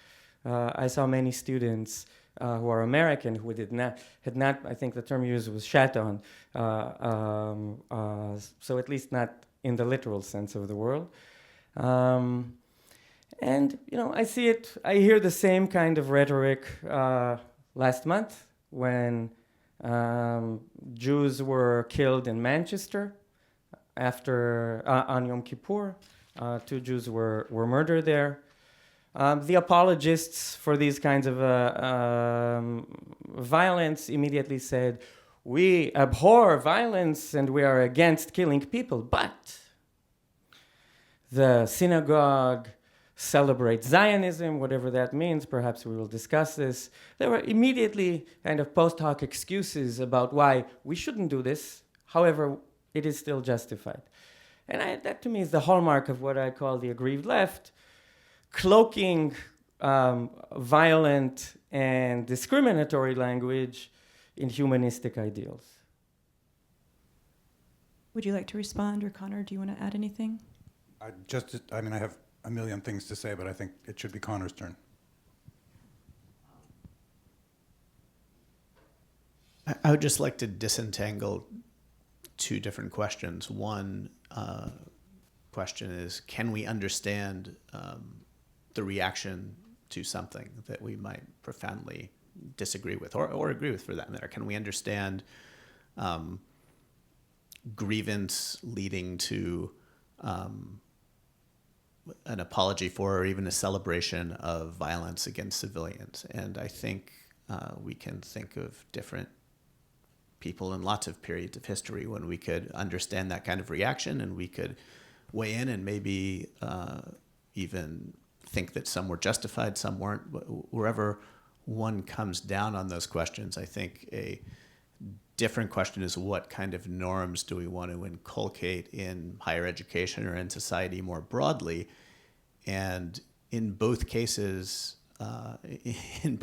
I saw many students who are American who had not, I think the term used was shat on, so at least not in the literal sense of the word. And, I see it, I hear the same kind of rhetoric last month when Jews were killed in Manchester after, on Yom Kippur. 2 Jews were murdered there. The apologists for these kinds of violence immediately said, we abhor violence and we are against killing people, but the synagogue celebrates Zionism, whatever that means. Perhaps we will discuss this. There were immediately kind of post hoc excuses about why we shouldn't do this. However, it is still justified. And that to me is the hallmark of what I call the aggrieved left, cloaking violent and discriminatory language in humanistic ideals. Would you like to respond, or Conor, do you want to add anything? I have a million things to say, but I think it should be Conor's turn. I would just like to disentangle 2 different questions. One question is, can we understand the reaction to something that we might profoundly disagree with or agree with, for that matter? Can we understand grievance leading to an apology for or even a celebration of violence against civilians? And I think we can think of different people in lots of periods of history when we could understand that kind of reaction, and we could weigh in and maybe even think that some were justified, some weren't. Wherever one comes down on those questions, I think a different question is, what kind of norms do we want to inculcate in higher education or in society more broadly? And in both cases, in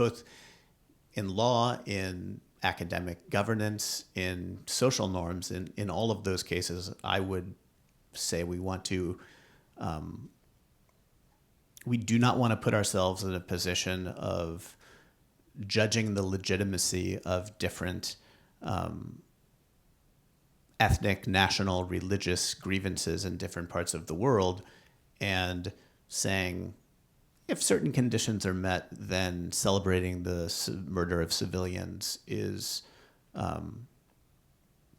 law, in academic governance, in social norms, in all of those cases, I would say we want to, we do not want to put ourselves in a position of judging the legitimacy of different ethnic, national, religious grievances in different parts of the world, and saying, if certain conditions are met, then celebrating the murder of civilians is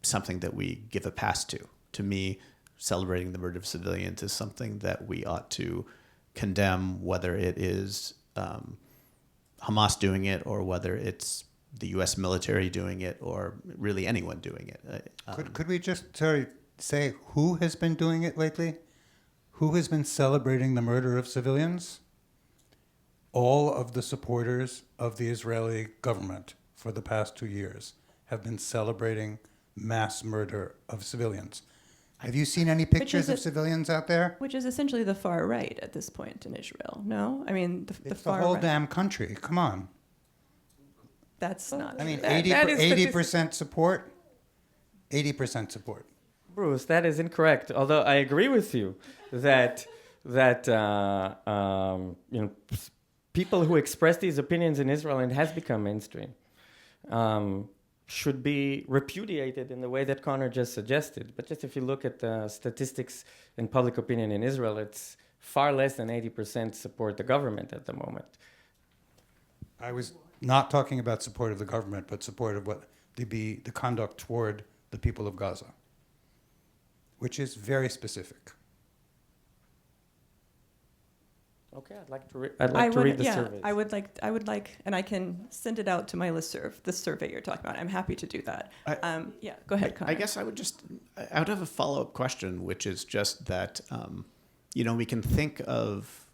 something that we give a pass to. To me, celebrating the murder of civilians is something that we ought to condemn, whether it is Hamas doing it or whether it's the U.S. military doing it or really anyone doing it. Could we just say who has been doing it lately? Who has been celebrating the murder of civilians? All of the supporters of the Israeli government for the past 2 years have been celebrating mass murder of civilians. Have you seen any pictures of civilians out there? Which is essentially the far right at this point in Israel, no? I mean, the far the whole right. damn country. Come on. That's not. I mean, that 80% support. 80% support. Bruce, that is incorrect. Although I agree with you that people who express these opinions in Israel, and it has become mainstream, should be repudiated in the way that Conor just suggested. But just if you look at the statistics and public opinion in Israel, it's far less than 80% support the government at the moment. I was not talking about support of the government, but support of what the conduct toward the people of Gaza, which is very specific. Okay, I'd like to read the surveys. I would like, and I can send it out to my listserv, this survey you're talking about. I'm happy to do that. Go ahead, Conor. I guess I would have a follow-up question, which is just that, we can think of,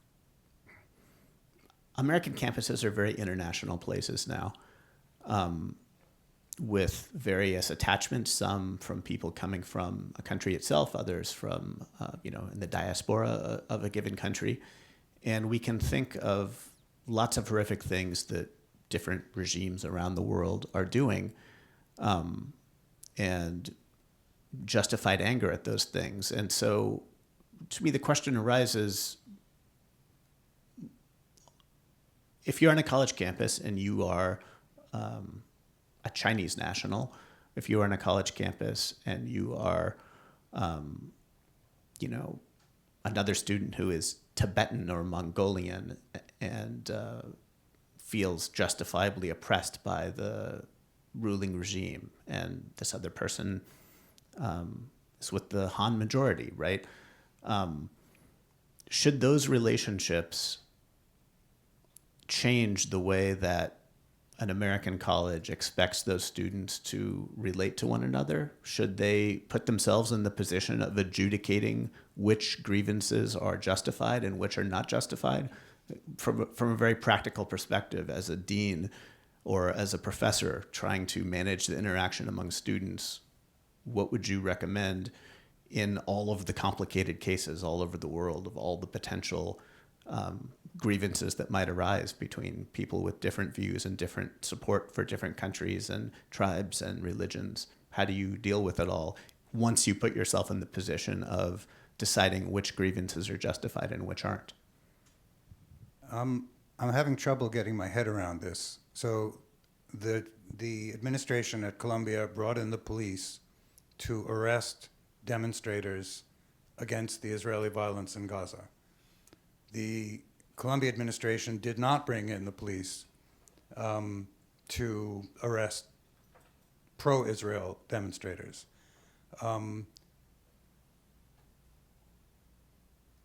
American campuses are very international places now, with various attachments, some from people coming from a country itself, others from, in the diaspora of a given country. And we can think of lots of horrific things that different regimes around the world are doing, and justified anger at those things. And so to me, the question arises, if you're on a college campus and you are a Chinese national, if you are on a college campus and you are, another student who is Tibetan or Mongolian and feels justifiably oppressed by the ruling regime, and this other person is with the Han majority, right? Should those relationships change the way that an American college expects those students to relate to one another? Should they put themselves in the position of adjudicating which grievances are justified and which are not justified? From a very practical perspective, as a dean or as a professor trying to manage the interaction among students, what would you recommend in all of the complicated cases all over the world of all the potential grievances that might arise between people with different views and different support for different countries and tribes and religions? How do you deal with it all once you put yourself in the position of deciding which grievances are justified and which aren't? I'm having trouble getting my head around this. So the administration at Columbia brought in the police to arrest demonstrators against the Israeli violence in Gaza. The Columbia administration did not bring in the police to arrest pro-Israel demonstrators.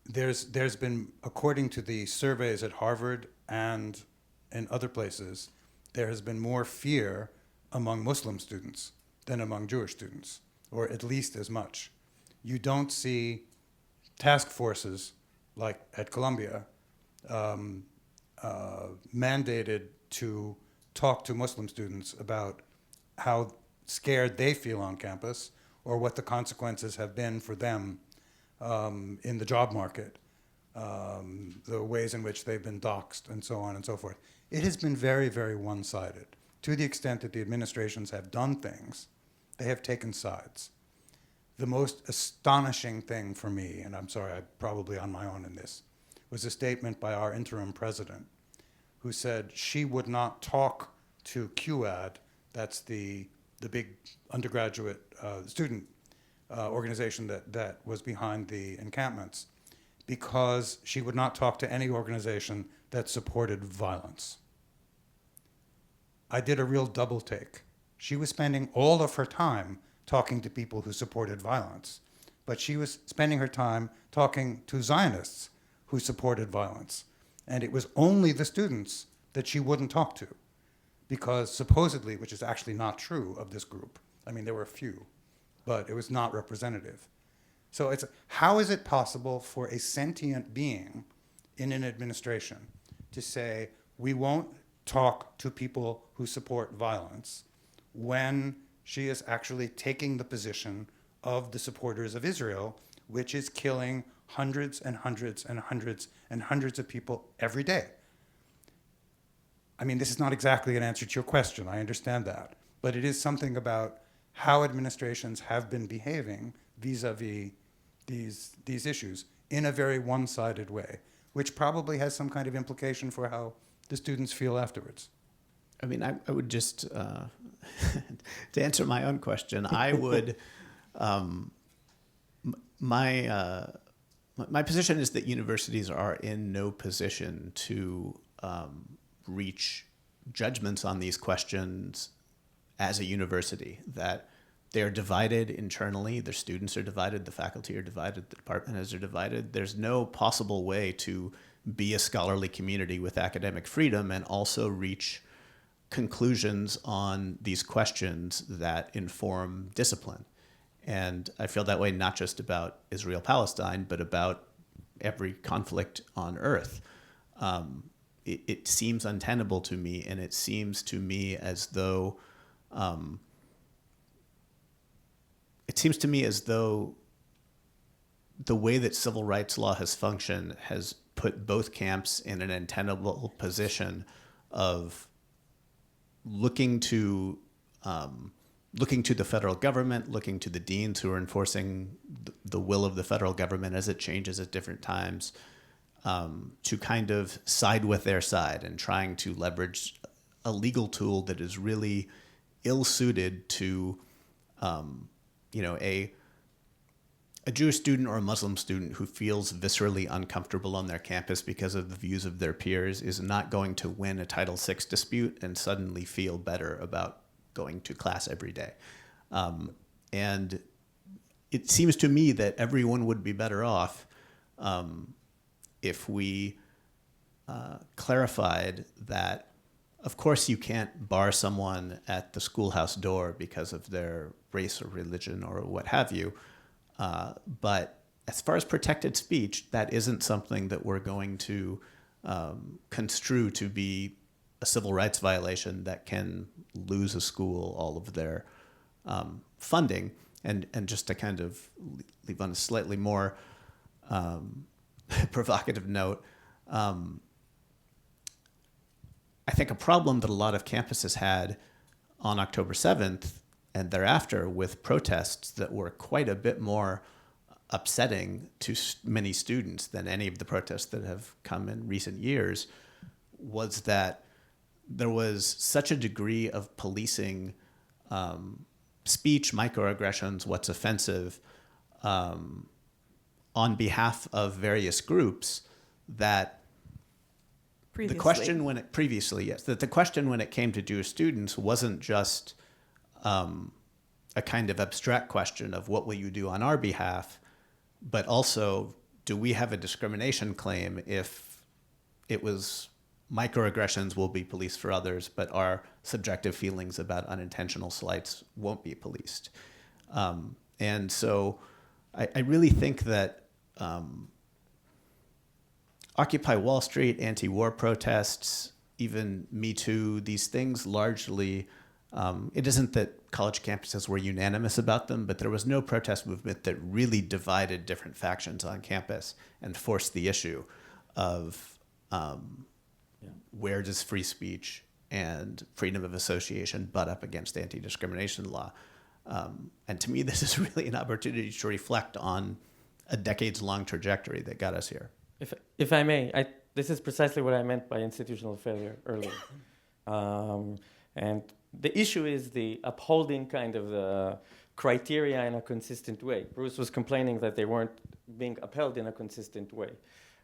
There's been, according to the surveys at Harvard and in other places, there has been more fear among Muslim students than among Jewish students, or at least as much. You don't see task forces like at Columbia mandated to talk to Muslim students about how scared they feel on campus or what the consequences have been for them in the job market, the ways in which they've been doxxed, and so on and so forth. It has been very, very one-sided. To the extent that the administrations have done things, they have taken sides. The most astonishing thing for me, and I'm sorry, I'm probably on my own in this, was a statement by our interim president who said she would not talk to QAD, that's the big undergraduate student organization that was behind the encampments, because she would not talk to any organization that supported violence. I did a real double take. She was spending all of her time talking to people who supported violence, but she was spending her time talking to Zionists who supported violence. And it was only the students that she wouldn't talk to, because supposedly, which is actually not true of this group, I mean, there were a few, but it was not representative. So how is it possible for a sentient being in an administration to say, we won't talk to people who support violence, when she is actually taking the position of the supporters of Israel, which is killing hundreds and hundreds and hundreds and hundreds of people every day? I mean, this is not exactly an answer to your question, I understand that, but it is something about how administrations have been behaving vis-a-vis these issues in a very one-sided way, which probably has some kind of implication for how the students feel afterwards. I mean, I would just, to answer my own question, I would, my position is that universities are in no position to reach judgments on these questions as a university, that they're divided internally, their students are divided, the faculty are divided, the department heads are divided. There's no possible way to be a scholarly community with academic freedom and also reach conclusions on these questions that inform discipline. And I feel that way not just about Israel-Palestine, but about every conflict on earth. it seems untenable to me, and it seems to me as though the way that civil rights law has functioned has put both camps in an untenable position of looking to the federal government, looking to the deans who are enforcing the will of the federal government as it changes at different times, to kind of side with their side and trying to leverage a legal tool that is really ill-suited to, a Jewish student or a Muslim student who feels viscerally uncomfortable on their campus because of the views of their peers is not going to win a Title VI dispute and suddenly feel better about going to class every day. And it seems to me that everyone would be better off if we clarified that, of course, you can't bar someone at the schoolhouse door because of their race or religion or what have you. But as far as protected speech, that isn't something that we're going to construe to be a civil rights violation that can lose a school all of their funding. And just to kind of leave on a slightly more provocative note, I think a problem that a lot of campuses had on October 7th and thereafter with protests that were quite a bit more upsetting to many students than any of the protests that have come in recent years was that there was such a degree of policing speech, microaggressions, what's offensive, on behalf of various groups that the question when it came to Jewish students wasn't just a kind of abstract question of what will you do on our behalf, but also, do we have a discrimination claim if it was microaggressions will be policed for others, but our subjective feelings about unintentional slights won't be policed? And so I really think that Occupy Wall Street, anti-war protests, even Me Too, these things largely, it isn't that college campuses were unanimous about them, but there was no protest movement that really divided different factions on campus and forced the issue of where does free speech and freedom of association butt up against anti-discrimination law. And to me, this is really an opportunity to reflect on a decades-long trajectory that got us here. If I may, this is precisely what I meant by institutional failure earlier. And the issue is the upholding kind of the criteria in a consistent way. Bruce was complaining that they weren't being upheld in a consistent way.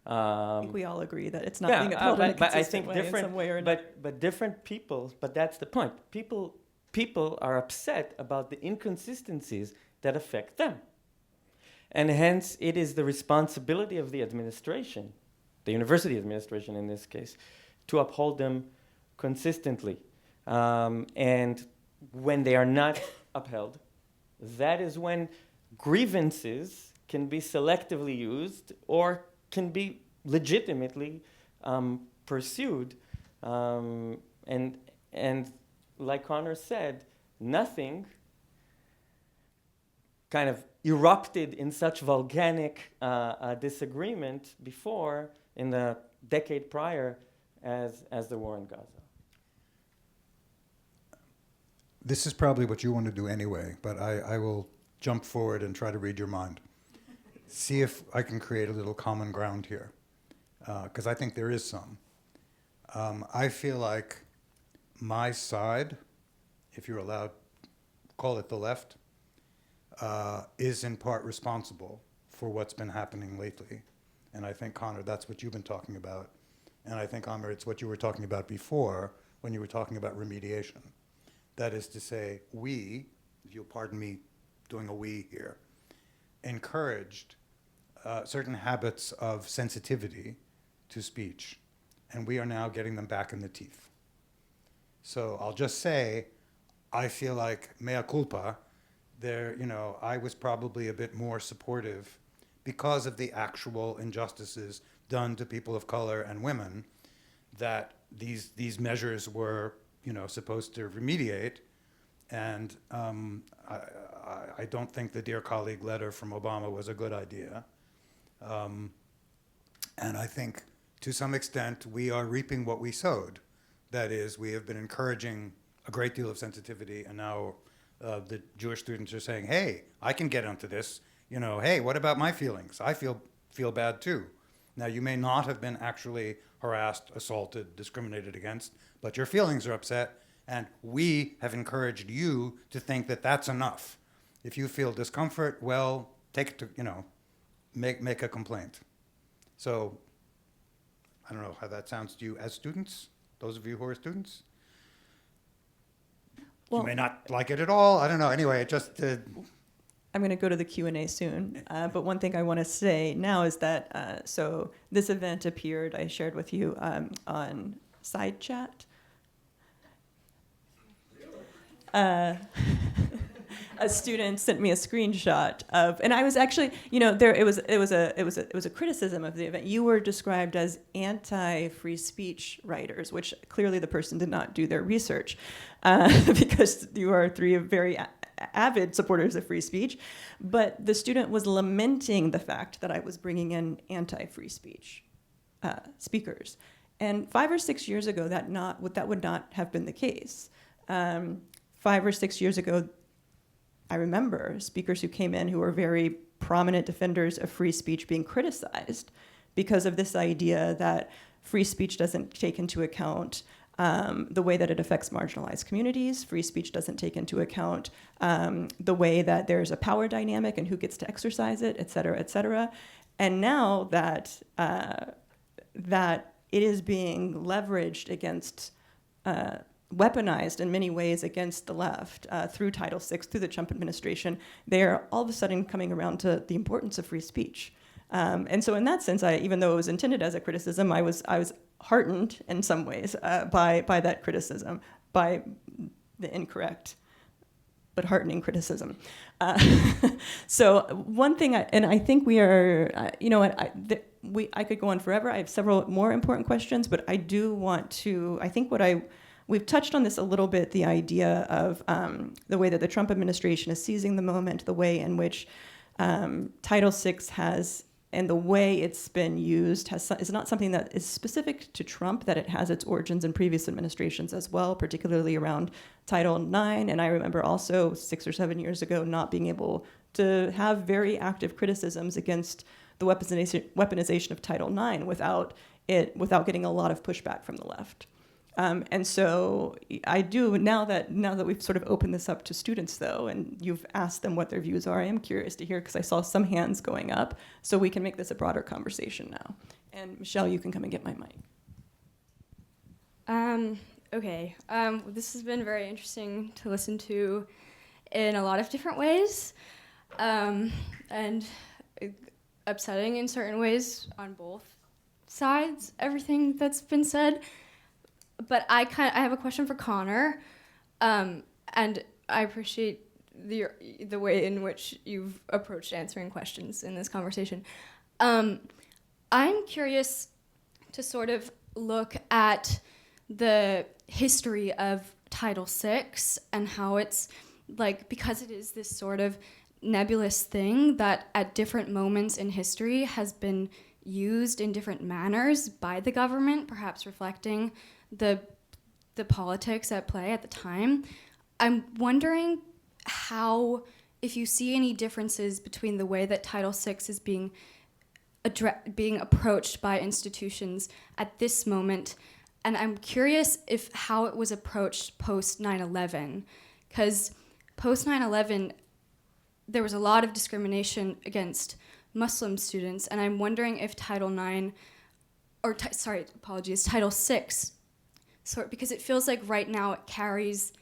I think we all agree that it's not being upheld in a consistent way in some way or another. But different people, but that's the point. People are upset about the inconsistencies that affect them. And hence, it is the responsibility of the administration, the university administration in this case, to uphold them consistently. And when they are not upheld, that is when grievances can be selectively used or can be legitimately pursued. And like Conor said, nothing kind of erupted in such volcanic disagreement before in the decade prior as the war in Gaza. This is probably what you want to do anyway, but I will jump forward and try to read your mind. See if I can create a little common ground here, because I think there is some. I feel like my side, if you're allowed, call it the left, is in part responsible for what's been happening lately. And I think, Conor, that's what you've been talking about. And I think, Amir, it's what you were talking about before when you were talking about remediation. That is to say, we, if you'll pardon me doing a we here, encouraged certain habits of sensitivity to speech, and we are now getting them back in the teeth. So I'll just say, I feel like mea culpa, I was probably a bit more supportive because of the actual injustices done to people of color and women that these measures were, supposed to remediate. And I don't think the Dear Colleague letter from Obama was a good idea. And I think to some extent we are reaping what we sowed. That is, we have been encouraging a great deal of sensitivity, and now the Jewish students are saying, hey, I can get onto this. Hey, what about my feelings? I feel bad too. Now, you may not have been actually harassed, assaulted, discriminated against, but your feelings are upset, and we have encouraged you to think that that's enough. If you feel discomfort, well, take it to, make a complaint. So, I don't know how that sounds to you as students, those of you who are students. Well, you may not like it at all. I don't know. Anyway, it just... I'm going to go to the Q&A soon, but one thing I want to say now is that, so this event appeared, I shared with you on side chat. A student sent me a screenshot of, and I was actually, it was a criticism of the event. You were described as anti-free speech writers, which clearly the person did not do their research, because you are three very avid supporters of free speech. But the student was lamenting the fact that I was bringing in anti-free speech speakers, and 5 or 6 years ago, that would not have been the case. 5 or 6 years ago, I remember speakers who came in who were very prominent defenders of free speech being criticized because of this idea that free speech doesn't take into account the way that it affects marginalized communities. Free speech doesn't take into account the way that there's a power dynamic and who gets to exercise it, et cetera, et cetera. And now that that it is being leveraged against weaponized in many ways against the left through Title VI, through the Trump administration, they are all of a sudden coming around to the importance of free speech. And so in that sense, even though it was intended as a criticism, I was heartened in some ways by that criticism, by the incorrect but heartening criticism. So one thing, I think we are, I could go on forever. I have several more important questions, but I do want to, I think we've touched on this a little bit, the idea of the way that the Trump administration is seizing the moment, the way in which Title VI has, and the way it's been used is not something that is specific to Trump, that it has its origins in previous administrations as well, particularly around Title IX. And I remember also 6 or 7 years ago not being able to have very active criticisms against the weaponization of Title IX without getting a lot of pushback from the left. And so I do, now that we've sort of opened this up to students, though, and you've asked them what their views are, I am curious to hear, because I saw some hands going up, so we can make this a broader conversation now. And Michelle, you can come and get my mic. Okay. This has been very interesting to listen to in a lot of different ways, and upsetting in certain ways on both sides, everything that's been said. But I have a question for Conor, and I appreciate the way in which you've approached answering questions in this conversation. I'm curious to sort of look at the history of Title VI and how it's because it is this sort of nebulous thing that at different moments in history has been used in different manners by the government, perhaps reflecting the politics at play at the time. I'm wondering if you see any differences between the way that Title VI is being approached by institutions at this moment, and I'm curious how it was approached post 9/11, because post 9/11 there was a lot of discrimination against Muslim students, and I'm wondering if Title VI, because it feels like right now it carries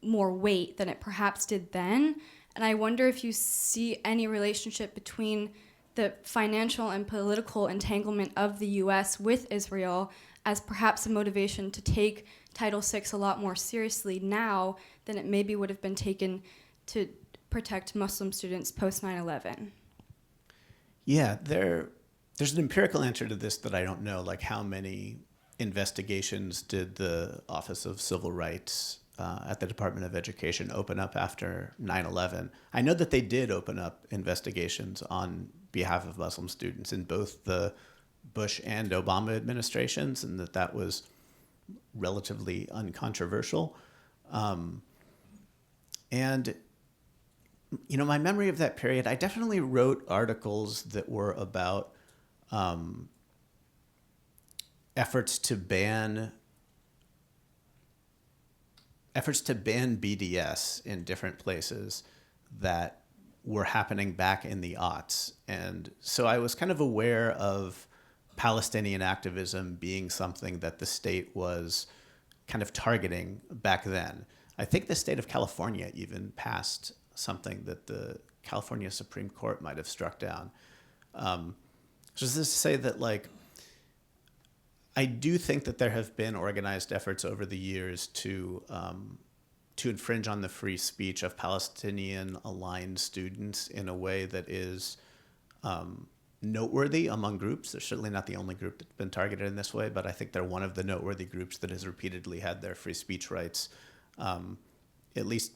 more weight than it perhaps did then. And I wonder if you see any relationship between the financial and political entanglement of the US with Israel as perhaps a motivation to take Title VI a lot more seriously now than it maybe would have been taken to protect Muslim students post 9/11. Yeah, there's an empirical answer to this that I don't know, like how many investigations did the Office of Civil Rights at the Department of Education open up after 9/11. I know that they did open up investigations on behalf of Muslim students in both the Bush and Obama administrations, and that was relatively uncontroversial. And, my memory of that period, I definitely wrote articles that were about efforts to ban BDS in different places that were happening back in the aughts. And so I was kind of aware of Palestinian activism being something that the state was kind of targeting back then. I think the state of California even passed something that the California Supreme Court might have struck down. Just to say that, like, I do think that there have been organized efforts over the years to infringe on the free speech of Palestinian-aligned students in a way that is noteworthy among groups. They're certainly not the only group that's been targeted in this way, but I think they're one of the noteworthy groups that has repeatedly had their free speech rights at least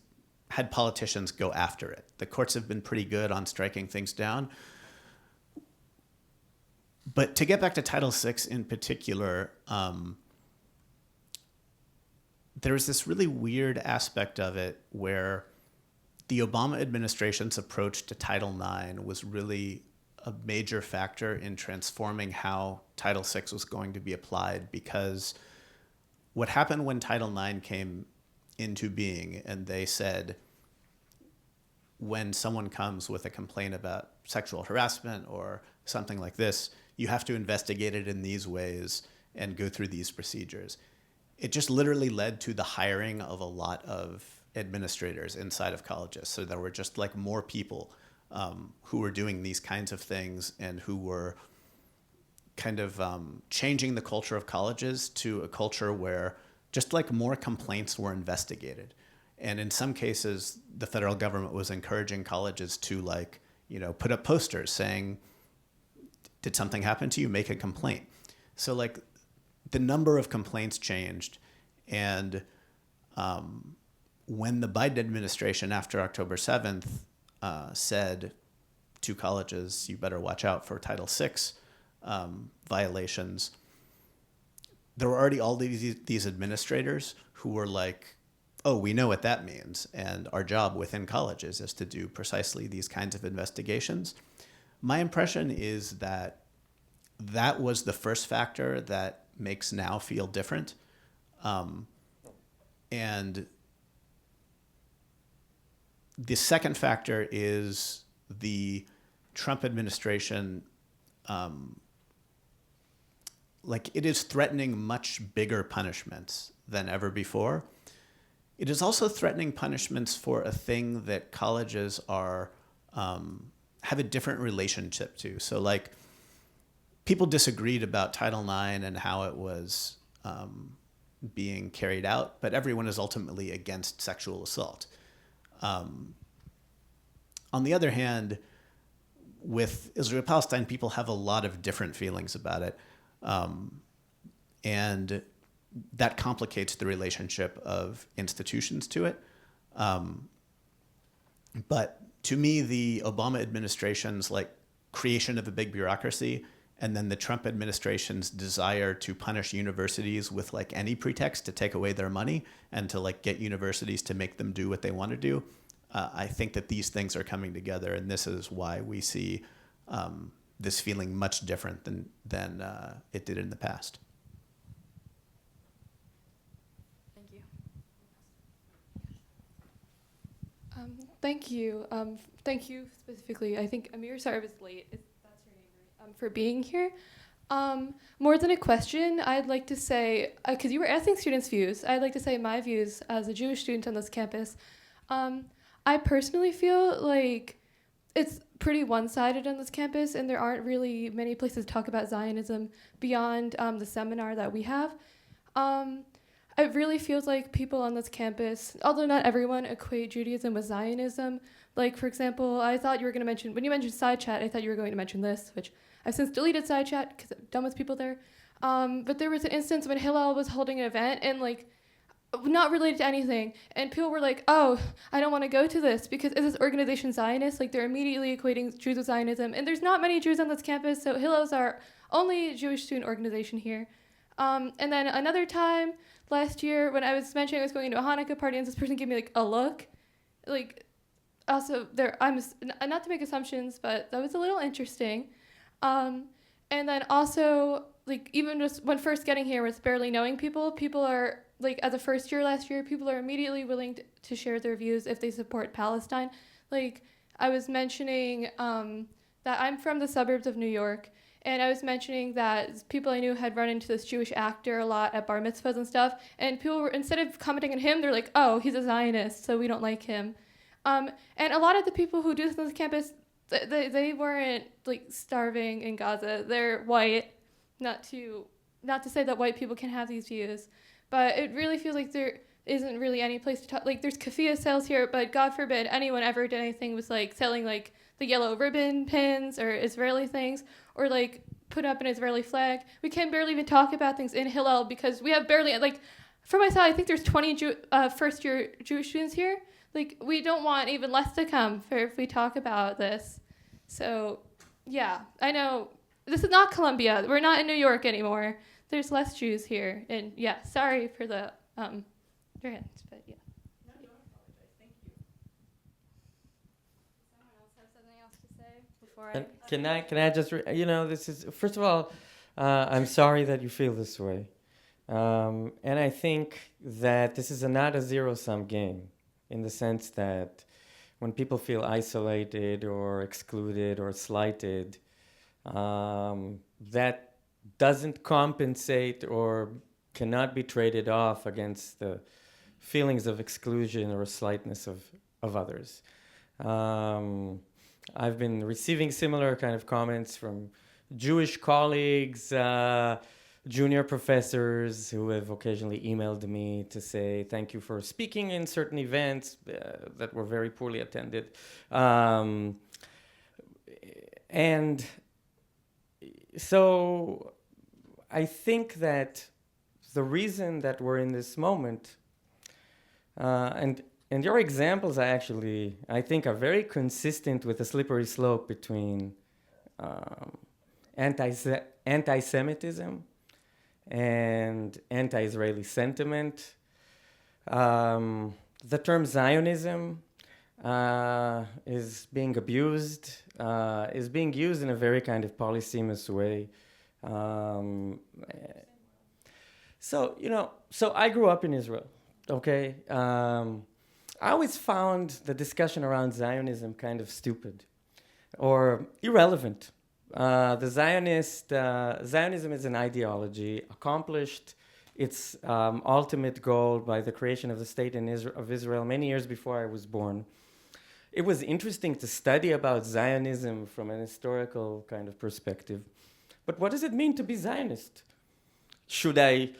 had politicians go after it. The courts have been pretty good on striking things down. But to get back to Title VI in particular, there was this really weird aspect of it where the Obama administration's approach to Title IX was really a major factor in transforming how Title VI was going to be applied, because what happened when Title IX came into being and they said, when someone comes with a complaint about sexual harassment or something like this, you have to investigate it in these ways and go through these procedures. It just literally led to the hiring of a lot of administrators inside of colleges. So there were just like more people who were doing these kinds of things and who were kind of changing the culture of colleges to a culture where just like more complaints were investigated. And in some cases, the federal government was encouraging colleges to put up posters saying, did something happen to you? Make a complaint. So like the number of complaints changed. And when the Biden administration after October 7th said to colleges, you better watch out for Title VI violations, there were already all these administrators who were like, oh, we know what that means. And our job within colleges is to do precisely these kinds of investigations. My impression is that that was the first factor that makes now feel different. And the second factor is the Trump administration, it is threatening much bigger punishments than ever before. It is also threatening punishments for a thing that colleges are have a different relationship to. So like people disagreed about Title IX and how it was being carried out, but everyone is ultimately against sexual assault. On the other hand, with Israel-Palestine, people have a lot of different feelings about it. And that complicates the relationship of institutions to it. But to me, the Obama administration's creation of a big bureaucracy, and then the Trump administration's desire to punish universities with any pretext to take away their money and to get universities to make them do what they want to do. I think that these things are coming together, and this is why we see this feeling much different than it did in the past. Thank you. Thank you specifically. I think Amir, sorry I was late. That's your name, right? For being here. More than a question, I'd like to say, because you were asking students' views, I'd like to say my views as a Jewish student on this campus. I personally feel like it's pretty one-sided on this campus, and there aren't really many places to talk about Zionism beyond the seminar that we have. It really feels like people on this campus, although not everyone, equate Judaism with Zionism. Like, for example, I thought you were going to mention, when you mentioned side chat, I thought you were going to mention this, which I've since deleted side chat because I'm done with people there. But there was an instance when Hillel was holding an event and like not related to anything, and people were like, "Oh, I don't want to go to this because is this organization Zionist?" Like they're immediately equating Jews with Zionism, and there's not many Jews on this campus, so Hillel's our only Jewish student organization here. And then another time last year when I was mentioning I was going to a Hanukkah party, and this person gave me like a look, like also there not to make assumptions, but that was a little interesting. And then also like even just when first getting here with barely knowing people are like as a first year last year, people are immediately willing to share their views if they support Palestine. Like I was mentioning that I'm from the suburbs of New York, and I was mentioning that people I knew had run into this Jewish actor a lot at bar mitzvahs and stuff, and people were, instead of commenting on him, they're like, "Oh, he's a Zionist, so we don't like him." And a lot of the people who do this on this campus, they weren't like starving in Gaza. They're white. Not to say that white people can have these views, but it really feels like there isn't really any place to talk. Like there's keffiyeh sales here, but God forbid anyone ever did anything with like selling like the yellow ribbon pins or Israeli things, or like put up an Israeli flag. We can barely even talk about things in Hillel because we have barely, like, for myself, I think there's 20 first year Jewish students here. Like we don't want even less to come for if we talk about this. So yeah, I know this is not Columbia. We're not in New York anymore. There's less Jews here. And yeah, sorry for the rant, but yeah. No, don't apologize. Thank you. Someone else have something else to say before And can I just this is, first of all, I'm sorry that you feel this way, and I think that this is not a zero-sum game, in the sense that when people feel isolated or excluded or slighted, that doesn't compensate or cannot be traded off against the feelings of exclusion or slightness of others. I've been receiving similar kind of comments from Jewish colleagues, junior professors who have occasionally emailed me to say thank you for speaking in certain events that were very poorly attended. And so I think that the reason that we're in this moment, and your examples I think are very consistent with a slippery slope between anti-Semitism and anti-Israeli sentiment. The term Zionism is being abused, is being used in a very kind of polysemous way. So I grew up in Israel, okay? I always found the discussion around Zionism kind of stupid or irrelevant. Zionism is an ideology, accomplished its ultimate goal by the creation of the state of Israel many years before I was born. It was interesting to study about Zionism from an historical kind of perspective. But what does it mean to be Zionist? The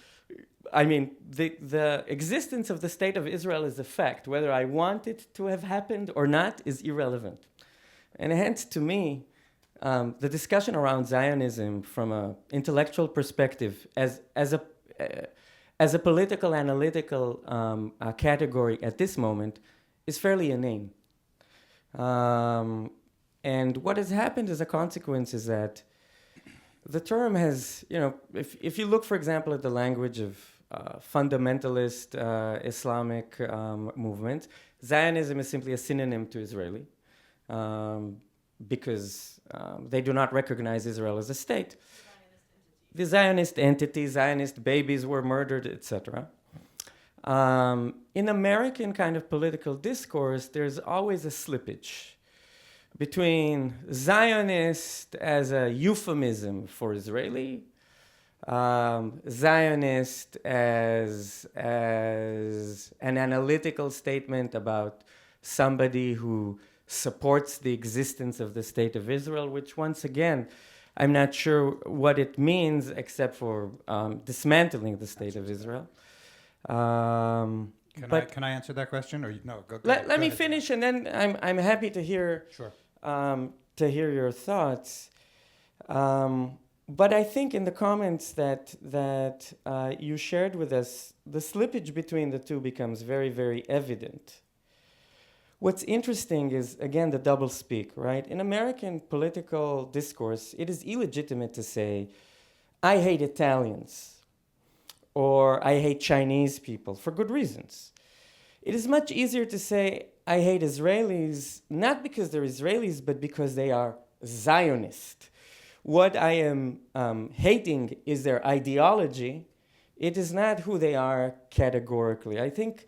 existence of the state of Israel is a fact. Whether I want it to have happened or not is irrelevant. And hence, to me, the discussion around Zionism from an intellectual perspective as a political analytical category at this moment is fairly inane. And what has happened as a consequence is that the term has, if you look, for example, at the language of fundamentalist Islamic movement, Zionism is simply a synonym to Israeli because they do not recognize Israel as a state. The Zionist entity, Zionist babies were murdered, etc. In American kind of political discourse, there's always a slippage between Zionist as a euphemism for Israeli, Zionist as an analytical statement about somebody who supports the existence of the state of Israel, which once again, I'm not sure what it means except for dismantling the state of Israel. Can I answer that question, or no? Go Let me ahead. finish, and then I'm happy to hear Sure. your thoughts. But I think in the comments that you shared with us, the slippage between the two becomes very, very evident. What's interesting is, again, the doublespeak, right? In American political discourse, it is illegitimate to say, I hate Italians, or I hate Chinese people, for good reasons. It is much easier to say, I hate Israelis, not because they're Israelis, but because they are Zionist. What I am hating is their ideology. It is not who they are categorically. I think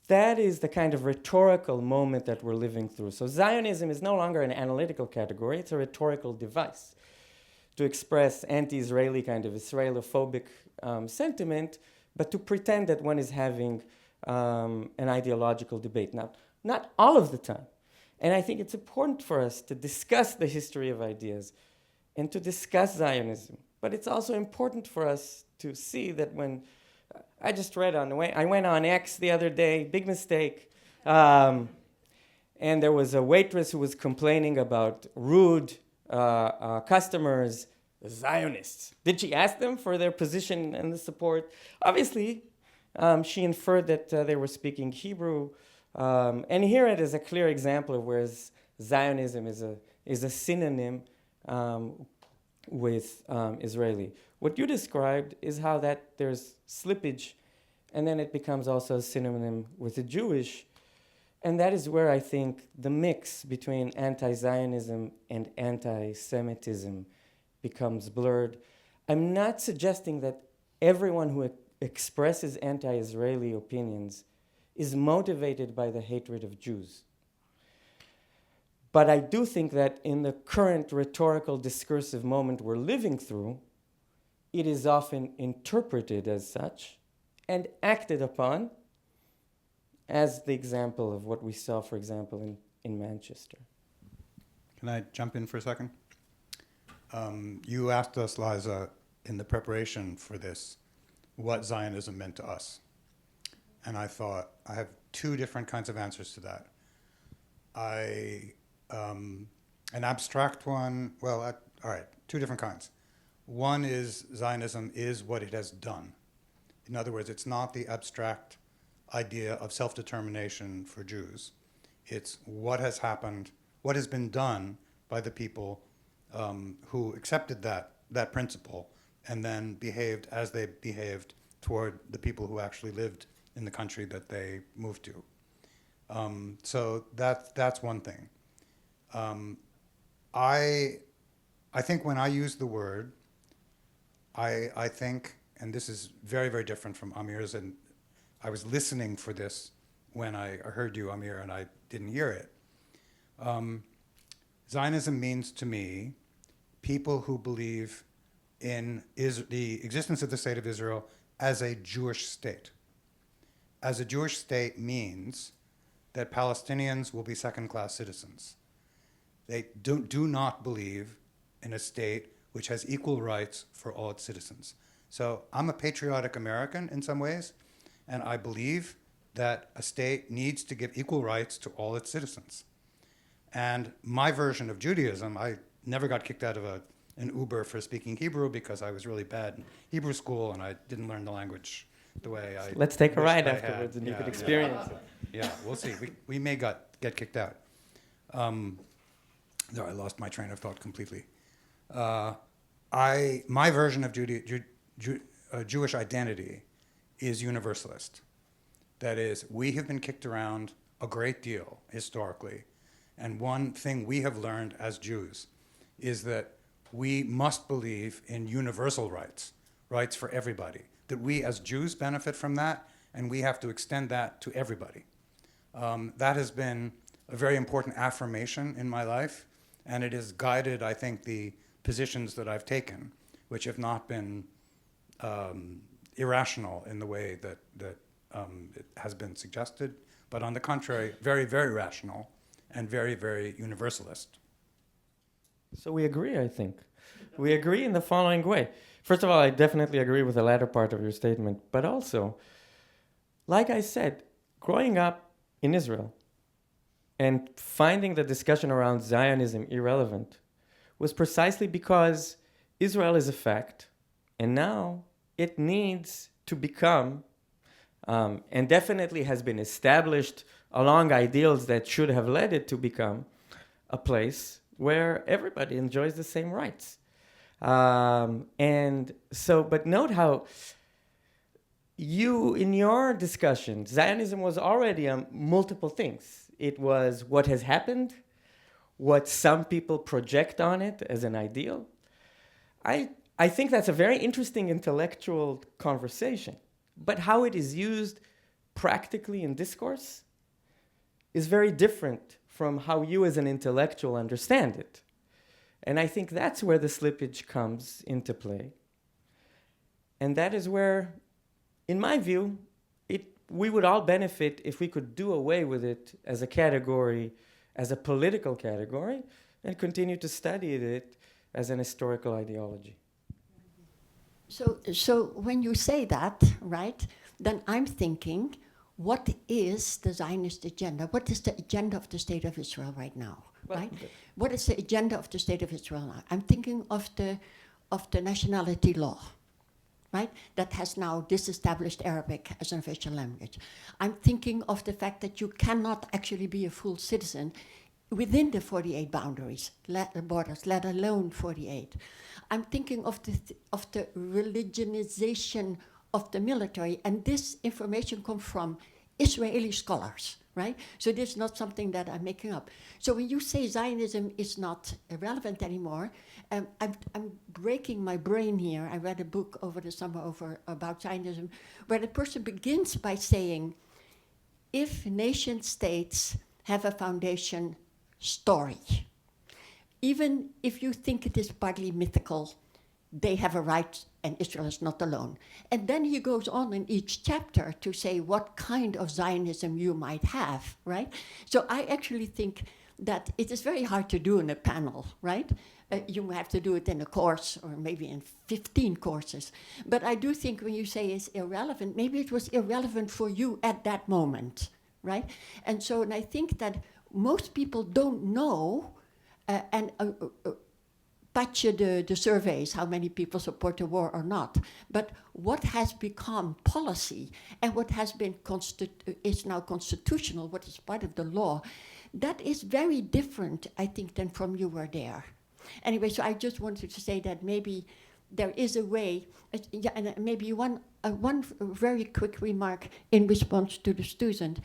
that is the kind of rhetorical moment that we're living through. So Zionism is no longer an analytical category. It's a rhetorical device to express anti-Israeli kind of Israelophobic sentiment, but to pretend that one is having an ideological debate. Now, not all of the time. And I think it's important for us to discuss the history of ideas and to discuss Zionism. But it's also important for us to see that when I just read on the way, I went on X the other day, big mistake, and there was a waitress who was complaining about rude customers, Zionists. Did she ask them for their position and the support? Obviously, she inferred that they were speaking Hebrew, and here it is a clear example of where Zionism is a synonym with Israeli. What you described is how that there's slippage, and then it becomes also a synonym with the Jewish, and that is where I think the mix between anti-Zionism and anti-Semitism becomes blurred. I'm not suggesting that everyone who expresses anti-Israeli opinions is motivated by the hatred of Jews. But I do think that in the current rhetorical discursive moment we're living through, it is often interpreted as such and acted upon as the example of what we saw, for example, in Manchester. Can I jump in for a second? You asked us, Liza, in the preparation for this, what Zionism meant to us. And I thought, I have two different kinds of answers to that. An abstract one, all right, two different kinds. One is Zionism is what it has done. In other words, it's not the abstract idea of self-determination for Jews. It's what has happened, what has been done by the people who accepted that principle and then behaved as they behaved toward the people who actually lived in the country that they moved to. So that's one thing. I think when I use the word, I think, and this is very, very different from Amir's, and I was listening for this when I heard you, Amir, and I didn't hear it. Zionism means to me people who believe in the existence of the state of Israel as a Jewish state. As a Jewish state means that Palestinians will be second-class citizens. They do not believe in a state which has equal rights for all its citizens. So I'm a patriotic American in some ways, and I believe that a state needs to give equal rights to all its citizens. And my version of Judaism, I never got kicked out of an Uber for speaking Hebrew because I was really bad in Hebrew school and I didn't learn the language the way I Let's take a ride I afterwards and you Yeah, could experience it. Yeah, we'll see. We may get kicked out. No, I lost my train of thought completely. My version of Jewish identity is universalist. That is, we have been kicked around a great deal historically, and one thing we have learned as Jews is that we must believe in universal rights, rights for everybody, that we as Jews benefit from that, and we have to extend that to everybody. That has been a very important affirmation in my life, and it has guided, I think, the positions that I've taken, which have not been irrational in the way that it has been suggested, but on the contrary, very, very rational and very, very universalist. So we agree, I think. We agree in the following way. First of all, I definitely agree with the latter part of your statement, but also, like I said, growing up in Israel and finding the discussion around Zionism irrelevant was precisely because Israel is a fact, and now it needs to become, and definitely has been established along ideals that should have led it to become, a place where everybody enjoys the same rights. And so, but note how you, in your discussion, Zionism was already multiple things. It was what has happened, what some people project on it as an ideal. I think that's a very interesting intellectual conversation, but how it is used practically in discourse is very different from how you as an intellectual understand it. And I think that's where the slippage comes into play. And that is where, in my view, we would all benefit if we could do away with it as a category, as a political category, and continue to study it as an historical ideology. So when you say that, right, then I'm thinking, what is the Zionist agenda? What is the agenda of the State of Israel right now, right? What is the agenda of the State of Israel now? I'm thinking of the nationality law, right? That has now disestablished Arabic as an official language. I'm thinking of the fact that you cannot actually be a full citizen within the 48 boundaries, borders, let alone 48. I'm thinking of the religionization of the military, and this information comes from Israeli scholars, right? So this is not something that I'm making up. So when you say Zionism is not relevant anymore, I'm breaking my brain here. I read a book over the summer about Zionism, where the person begins by saying, if nation states have a foundation story, even if you think it is partly mythical, they have a right and Israel is not alone. And then he goes on in each chapter to say what kind of Zionism you might have, right? So I actually think that it is very hard to do in a panel, right? You have to do it in a course or maybe in 15 courses. But I do think when you say it's irrelevant, maybe it was irrelevant for you at that moment, right? And I think that most people don't know, patch the surveys, how many people support the war or not, but what has become policy and what has been is now constitutional, what is part of the law, that is very different, I think, than from you were there. Anyway, so I just wanted to say that maybe there is a way, and maybe one very quick remark in response to the student.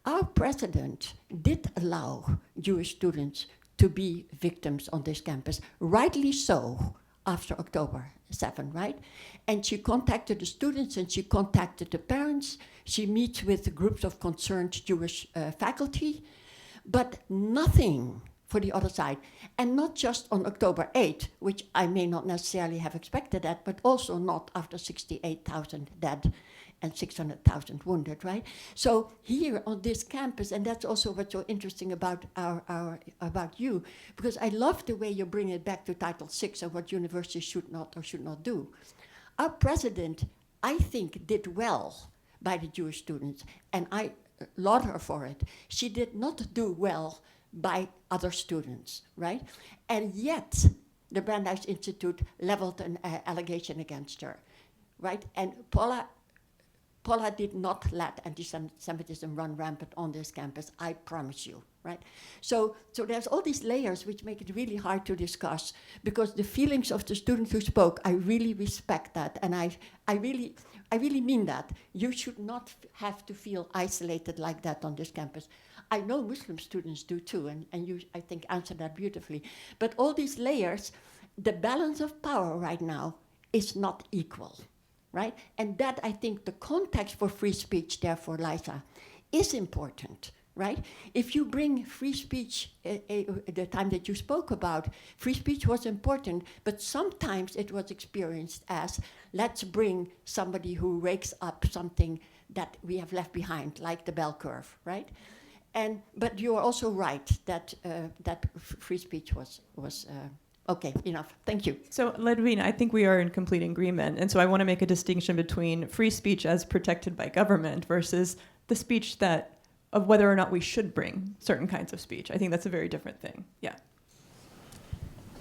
Our president did allow Jewish students to be victims on this campus, rightly so, after October 7, right? And she contacted the students and she contacted the parents. She meets with groups of concerned Jewish faculty, but nothing for the other side. And not just on October 8, which I may not necessarily have expected that, but also not after 68,000 dead and 600,000 wounded, right? So here on this campus, and that's also what's so interesting about about you, because I love the way you bring it back to Title VI and what universities should not or should not do. Our president, I think, did well by the Jewish students, and I laud her for it. She did not do well by other students, right? And yet, the Brandeis Institute leveled an allegation against her, right? And Paula did not let anti-Semitism run rampant on this campus, I promise you, right? So there's all these layers which make it really hard to discuss, because the feelings of the students who spoke, I really respect that, and I really mean that. You should not have to feel isolated like that on this campus. I know Muslim students do too, and you, I think, answered that beautifully. But all these layers, the balance of power right now is not equal. Right? And that, I think, the context for free speech, therefore, Liza, is important, right? If you bring free speech, the time that you spoke about, free speech was important, but sometimes it was experienced as, let's bring somebody who rakes up something that we have left behind, like the bell curve, right? But you are also right that free speech was okay, enough. Thank you. So, Ledwina, I think we are in complete agreement. And so I want to make a distinction between free speech as protected by government versus the speech of whether or not we should bring certain kinds of speech. I think that's a very different thing. Yeah.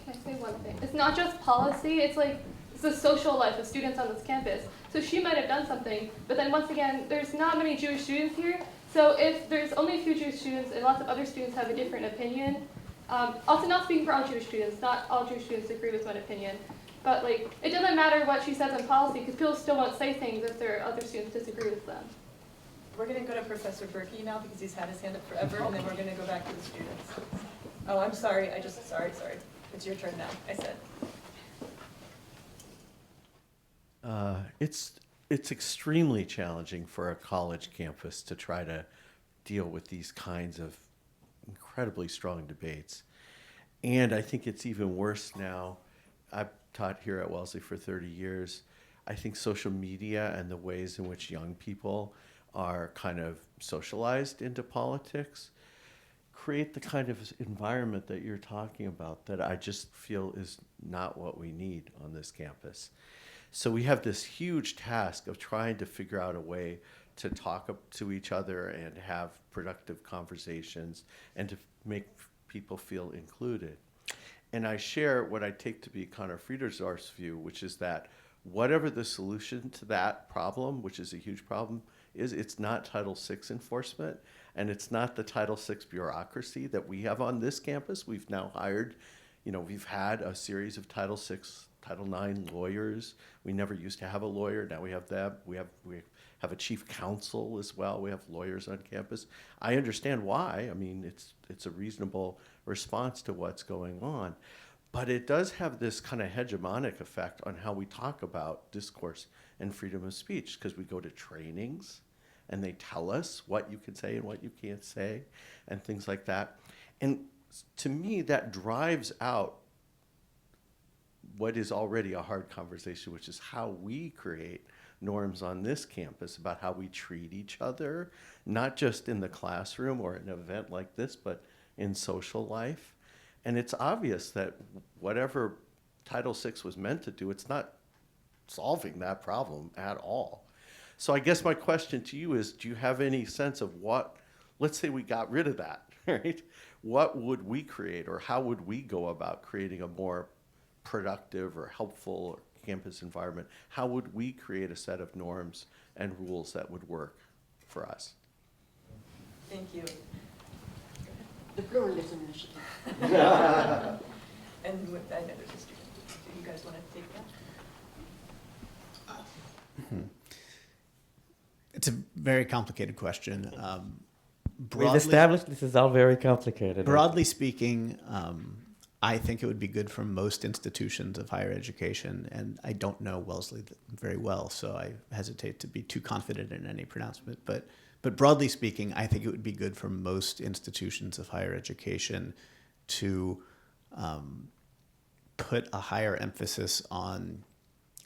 Can I say one thing. It's not just policy, it's like, it's the social life of students on this campus. So she might have done something, but then once again, there's not many Jewish students here. So if there's only a few Jewish students and lots of other students have a different opinion, also not speaking for all Jewish students, not all Jewish students agree with one opinion, but like, it doesn't matter what she says in policy, because people still won't say things if their other students disagree with them. We're going to go to Professor Berkey now because he's had his hand up forever, and then we're going to go back to the students. Oh, I'm sorry. Sorry. It's your turn now, I said. It's extremely challenging for a college campus to try to deal with these kinds of incredibly strong debates. And I think it's even worse now. I've taught here at Wellesley for 30 years. I think social media and the ways in which young people are kind of socialized into politics create the kind of environment that you're talking about that I just feel is not what we need on this campus. So we have this huge task of trying to figure out a way to talk to each other and have productive conversations and to make people feel included. And I share what I take to be Conor Friedersdorf's view, which is that whatever the solution to that problem, which is a huge problem, is it's not Title VI enforcement, and it's not the Title VI bureaucracy that we have on this campus. We've now hired, we've had a series of Title VI, Title IX lawyers. We never used to have a lawyer. Now we have that. We have a chief counsel as well. We have lawyers on campus. I understand why. I mean, it's a reasonable response to what's going on. But it does have this kind of hegemonic effect on how we talk about discourse and freedom of speech, because we go to trainings and they tell us what you can say and what you can't say and things like that. And to me, that drives out what is already a hard conversation, which is how we create norms on this campus about how we treat each other, not just in the classroom or an event like this, but in social life. And it's obvious that whatever Title VI was meant to do, it's not solving that problem at all. So I guess my question to you is, do you have any sense of what, let's say we got rid of that, right? What would we create, or how would we go about creating a more productive or helpful campus environment? How would we create a set of norms and rules that would work for us? Thank you. The Pluralism Initiative. And with that, I know there's a student. Do you guys want to take that? It's a very complicated question. We've established this is all very complicated. Broadly speaking, I think it would be good for most institutions of higher education, and I don't know Wellesley very well, so I hesitate to be too confident in any pronouncement. But broadly speaking, I think it would be good for most institutions of higher education to put a higher emphasis on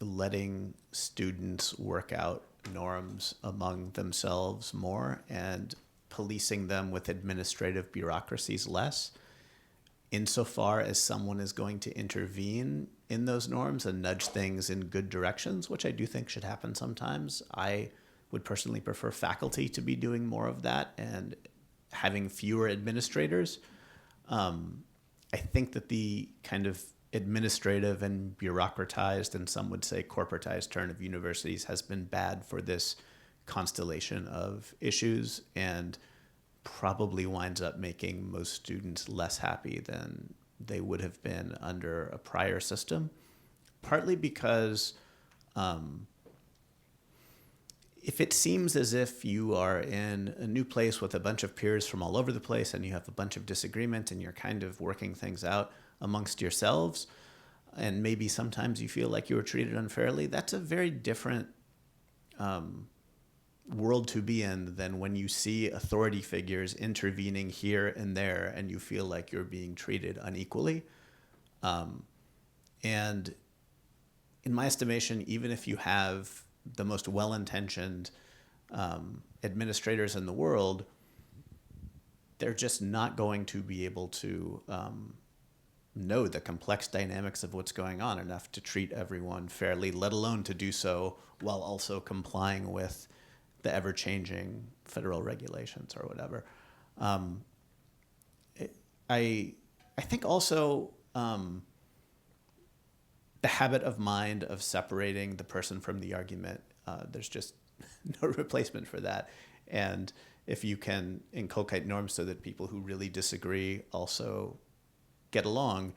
letting students work out norms among themselves more and policing them with administrative bureaucracies less. Insofar as someone is going to intervene in those norms and nudge things in good directions, which I do think should happen sometimes, I would personally prefer faculty to be doing more of that and having fewer administrators. I think that the kind of administrative and bureaucratized, and some would say corporatized turn of universities has been bad for this constellation of issues and probably winds up making most students less happy than they would have been under a prior system, partly because if it seems as if you are in a new place with a bunch of peers from all over the place and you have a bunch of disagreement and you're kind of working things out amongst yourselves, and maybe sometimes you feel like you were treated unfairly, that's a very different world to be in than when you see authority figures intervening here and there and you feel like you're being treated unequally. And in my estimation, even if you have the most well-intentioned administrators in the world, they're just not going to be able to know the complex dynamics of what's going on enough to treat everyone fairly, let alone to do so while also complying with the ever-changing federal regulations or whatever. I think also the habit of mind of separating the person from the argument. There's just no replacement for that. And if you can inculcate norms so that people who really disagree also get along,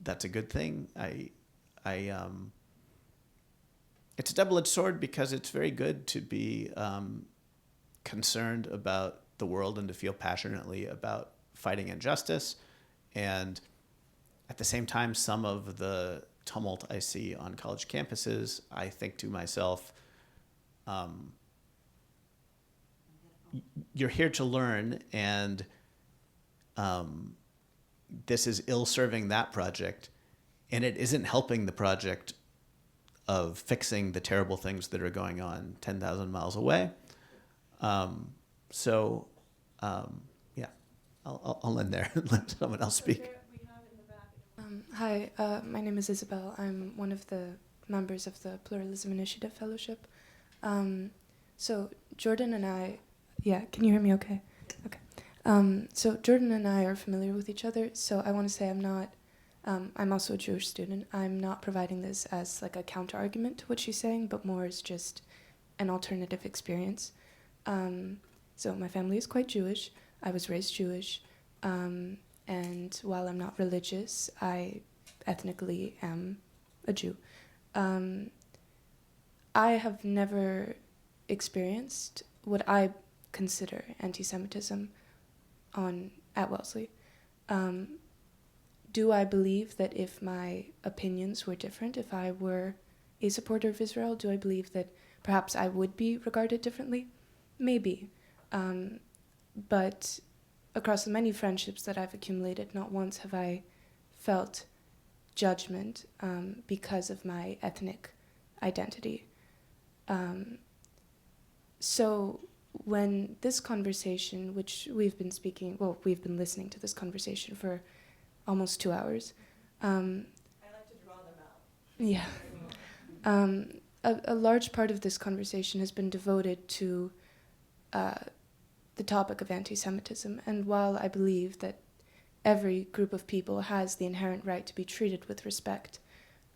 that's a good thing. It's a double-edged sword because it's very good to be concerned about the world and to feel passionately about fighting injustice. And at the same time, some of the tumult I see on college campuses, I think to myself, you're here to learn, and this is ill-serving that project, and it isn't helping the project of fixing the terrible things that are going on 10,000 miles away. Yeah, I'll end there and let someone else speak. Hi, my name is Isabel. I'm one of the members of the Pluralism Initiative Fellowship. So Jordan and I, yeah, can you hear me okay? Okay. So Jordan and I are familiar with each other, so I want to say I'm also a Jewish student. I'm not providing this as like a counter argument to what she's saying, but more as just an alternative experience. So my family is quite Jewish. I was raised Jewish. And while I'm not religious, I ethnically am a Jew. I have never experienced what I consider anti-Semitism at Wellesley. Do I believe that if my opinions were different, if I were a supporter of Israel, do I believe that perhaps I would be regarded differently? Maybe. But across the many friendships that I've accumulated, not once have I felt judgment because of my ethnic identity. So when this conversation, which we've been listening to this conversation for almost 2 hours. I like to draw them out. Yeah. A large part of this conversation has been devoted to the topic of anti-Semitism, and while I believe that every group of people has the inherent right to be treated with respect,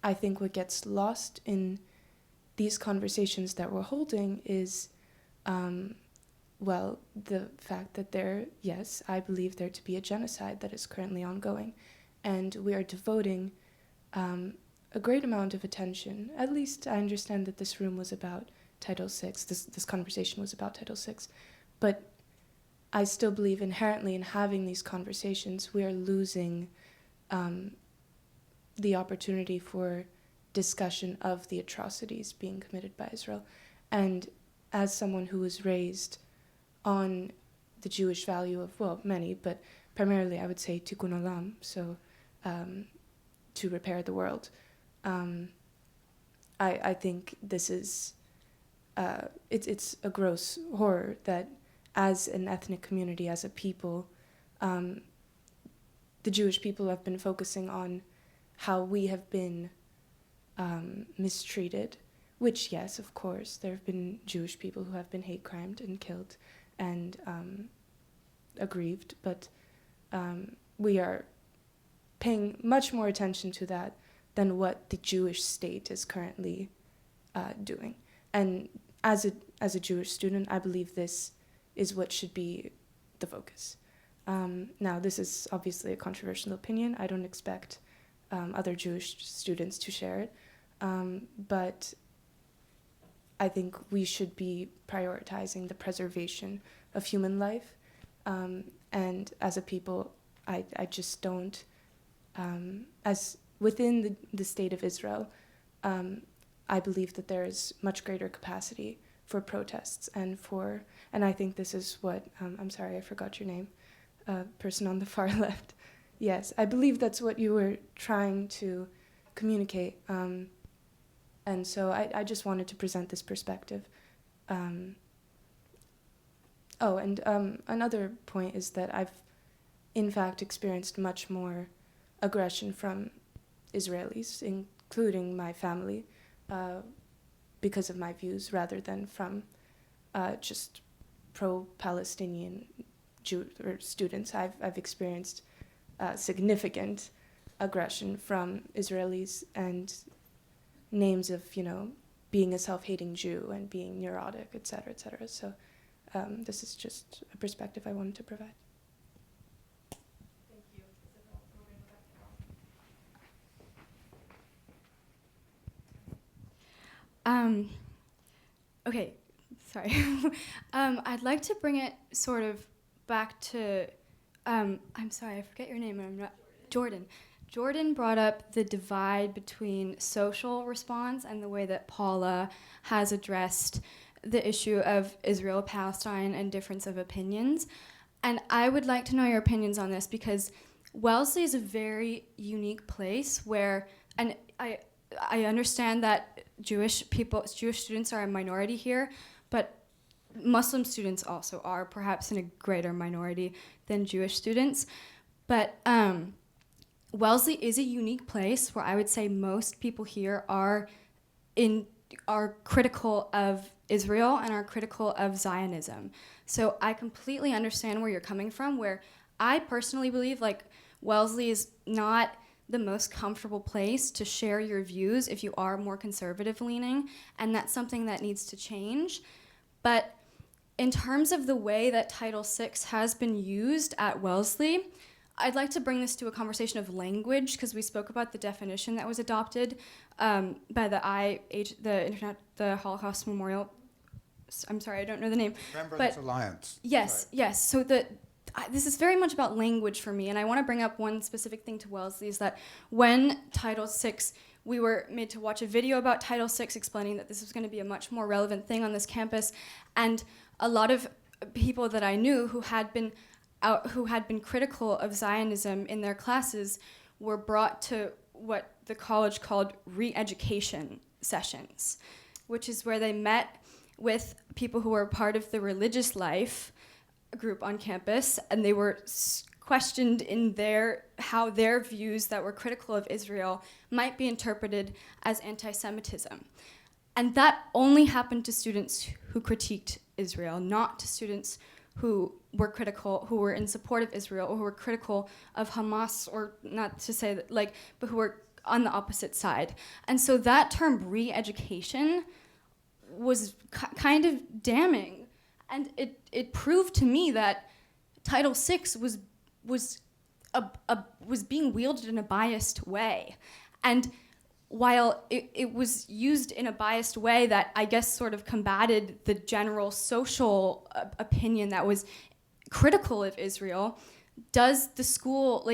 I think what gets lost in these conversations that we're holding is, the fact that I believe there to be a genocide that is currently ongoing, and we are devoting a great amount of attention. At least I understand that this room was about Title VI, this conversation was about Title VI, but I still believe inherently in having these conversations, we are losing the opportunity for discussion of the atrocities being committed by Israel. And as someone who was raised on the Jewish value of, many, but primarily I would say tikkun olam, so to repair the world, I think this is, it's a gross horror that as an ethnic community, as a people, the Jewish people have been focusing on how we have been mistreated, which, yes, of course, there have been Jewish people who have been hate crimed and killed and aggrieved, but we are paying much more attention to that than what the Jewish state is currently doing. And as a Jewish student, I believe this is what should be the focus. Now, this is obviously a controversial opinion. I don't expect other Jewish students to share it, but I think we should be prioritizing the preservation of human life. And as a people, I just don't, as within the state of Israel, I believe that there is much greater capacity for protests and I think this is what, I'm sorry, I forgot your name, person on the far left. Yes, I believe that's what you were trying to communicate. And so I just wanted to present this perspective. Another point is that I've, in fact, experienced much more aggression from Israelis, including my family, because of my views, rather than from just pro-Palestinian students. I've experienced significant aggression from Israelis and names of, being a self-hating Jew and being neurotic, et cetera, et cetera. So this is just a perspective I wanted to provide. Thank you. Okay, sorry. I'd like to bring it sort of back to, I'm sorry, I forget your name, and I'm not, Jordan. Jordan brought up the divide between social response and the way that Paula has addressed the issue of Israel-Palestine and difference of opinions. And I would like to know your opinions on this, because Wellesley is a very unique place where, and I understand that Jewish students are a minority here, but Muslim students also are, perhaps in a greater minority than Jewish students. But Wellesley is a unique place where I would say most people here are critical of Israel and are critical of Zionism. So I completely understand where you're coming from, where I personally believe Wellesley is not the most comfortable place to share your views if you are more conservative leaning, and that's something that needs to change. But in terms of the way that Title VI has been used at Wellesley, I'd like to bring this to a conversation of language, because we spoke about the definition that was adopted by the Holocaust Memorial. I'm sorry, I don't know the name. Remembrance Alliance. Yes, Sorry. yes. So this is very much about language for me, and I want to bring up one specific thing to Wellesley, is that when Title VI, we were made to watch a video about Title VI explaining that this was going to be a much more relevant thing on this campus, and a lot of people that I knew who had been critical of Zionism in their classes were brought to what the college called re-education sessions, which is where they met with people who were part of the religious life group on campus, and they were questioned in how their views that were critical of Israel might be interpreted as anti-Semitism. And that only happened to students who critiqued Israel, not to students who were critical, who were in support of Israel, or who were critical of Hamas, or not to say that, but who were on the opposite side. And so that term re-education was kind of damning, and it proved to me that Title VI was being wielded in a biased way. And while it was used in a biased way that I guess sort of combated the general social opinion that was critical of Israel, does the school,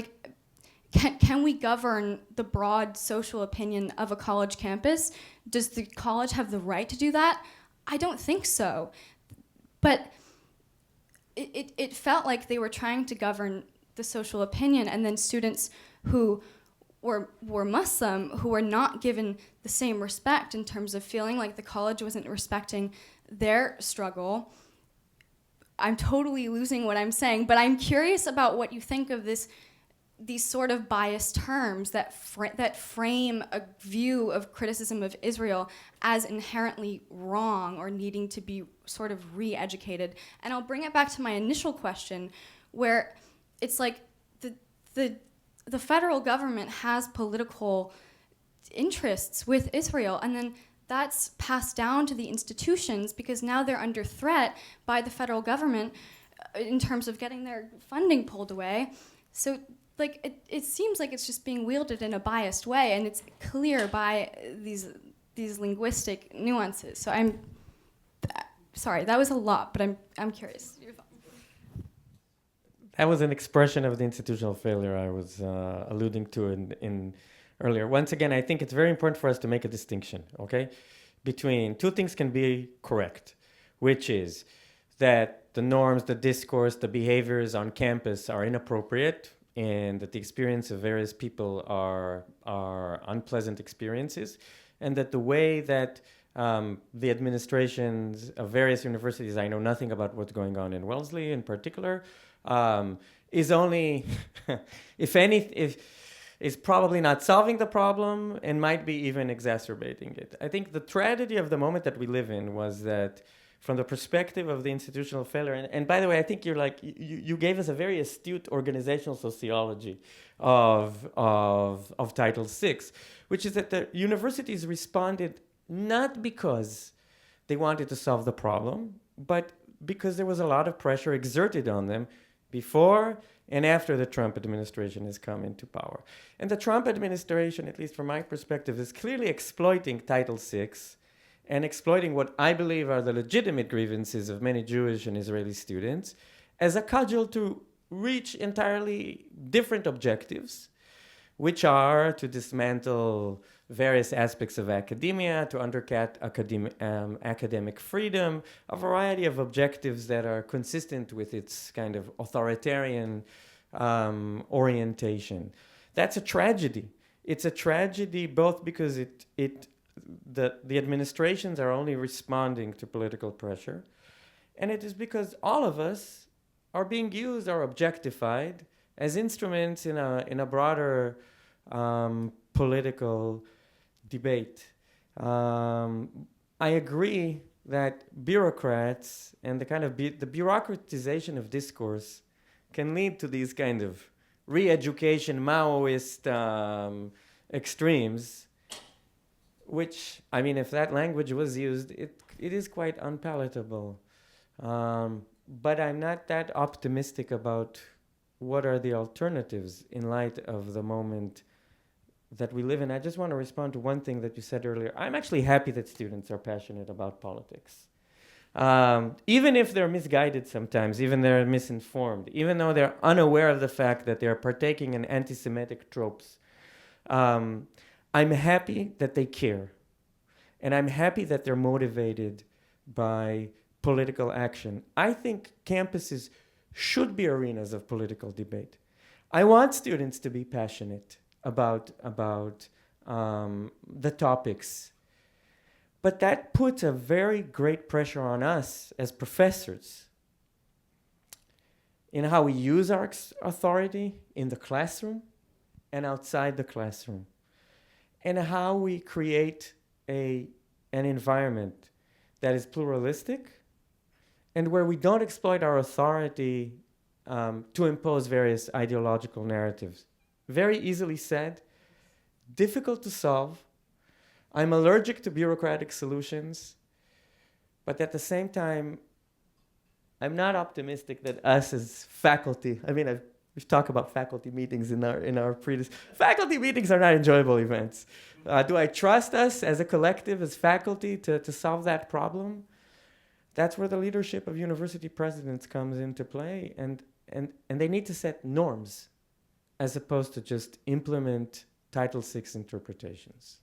can we govern the broad social opinion of a college campus? Does the college have the right to do that? I don't think so. But it felt like they were trying to govern the social opinion, and then students who were Muslim, who were not given the same respect in terms of feeling like the college wasn't respecting their struggle. I'm totally losing what I'm saying, but I'm curious about what you think of these sort of biased terms that frame a view of criticism of Israel as inherently wrong or needing to be sort of re-educated. And I'll bring it back to my initial question, where it's like the federal government has political interests with Israel, and then that's passed down to the institutions because now they're under threat by the federal government in terms of getting their funding pulled away. So it seems like it's just being wielded in a biased way, and it's clear by these linguistic nuances. So I'm sorry, that was a lot, but I'm curious. Your thoughts. That was an expression of the institutional failure I was alluding to in earlier. Once again, I think it's very important for us to make a distinction, okay, between two things can be correct, which is that the norms, the discourse, the behaviors on campus are inappropriate, and that the experience of various people are unpleasant experiences, and that the way that the administrations of various universities, I know nothing about what's going on in Wellesley in particular, is only, is probably not solving the problem and might be even exacerbating it. I think the tragedy of the moment that we live in was that from the perspective of the institutional failure. And by the way, I think you gave us a very astute organizational sociology of Title VI, which is that the universities responded not because they wanted to solve the problem, but because there was a lot of pressure exerted on them before and after the Trump administration has come into power. And the Trump administration, at least from my perspective, is clearly exploiting Title VI and exploiting what I believe are the legitimate grievances of many Jewish and Israeli students as a cudgel to reach entirely different objectives, which are to dismantle various aspects of academia, to undercut academic freedom, a variety of objectives that are consistent with its kind of authoritarian orientation. That's a tragedy. It's a tragedy both because the administrations are only responding to political pressure, and it is because all of us are being used or objectified as instruments in a broader political debate. I agree that bureaucrats and the kind of the bureaucratization of discourse can lead to these kind of re-education Maoist extremes, which, I mean, if that language was used, it is quite unpalatable. But I'm not that optimistic about what are the alternatives in light of the moment that we live in. I just want to respond to one thing that you said earlier. I'm actually happy that students are passionate about politics. Even if they're misguided sometimes, even they're misinformed, even though they're unaware of the fact that they're partaking in anti-Semitic tropes. I'm happy that they care. And I'm happy that they're motivated by political action. I think campuses should be arenas of political debate. I want students to be passionate about the topics. But that puts a very great pressure on us as professors in how we use our authority in the classroom and outside the classroom, and how we create an environment that is pluralistic and where we don't exploit our authority to impose various ideological narratives. Very easily said, difficult to solve. I'm allergic to bureaucratic solutions, but at the same time, I'm not optimistic that us as faculty, I mean, we've talked about faculty meetings in our previous, faculty meetings are not enjoyable events. Do I trust us as a collective, as faculty, to solve that problem? That's where the leadership of university presidents comes into play, and they need to set norms as opposed to just implement Title VI interpretations.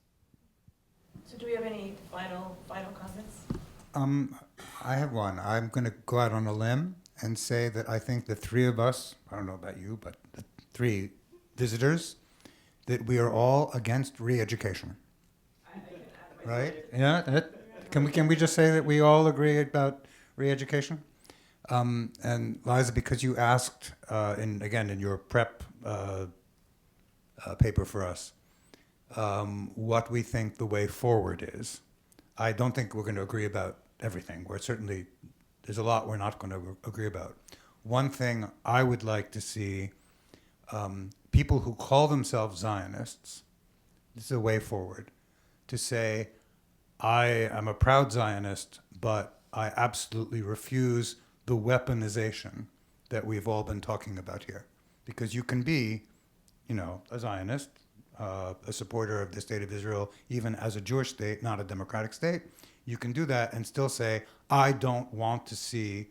So do we have any final comments? I have one. I'm going to go out on a limb and say that I think the three of us, I don't know about you, but the three visitors, that we are all against re-education. Right? Yeah? Can we just say that we all agree about re-education? And Liza, because you asked, in your prep paper for us, what we think the way forward is. I don't think we're going to agree about everything. There's a lot we're not going to agree about. One thing I would like to see, people who call themselves Zionists, this is a way forward, to say, I am a proud Zionist, but I absolutely refuse the weaponization that we've all been talking about here. Because you can be, a Zionist, a supporter of the state of Israel, even as a Jewish state, not a democratic state. You can do that and still say, I don't want to see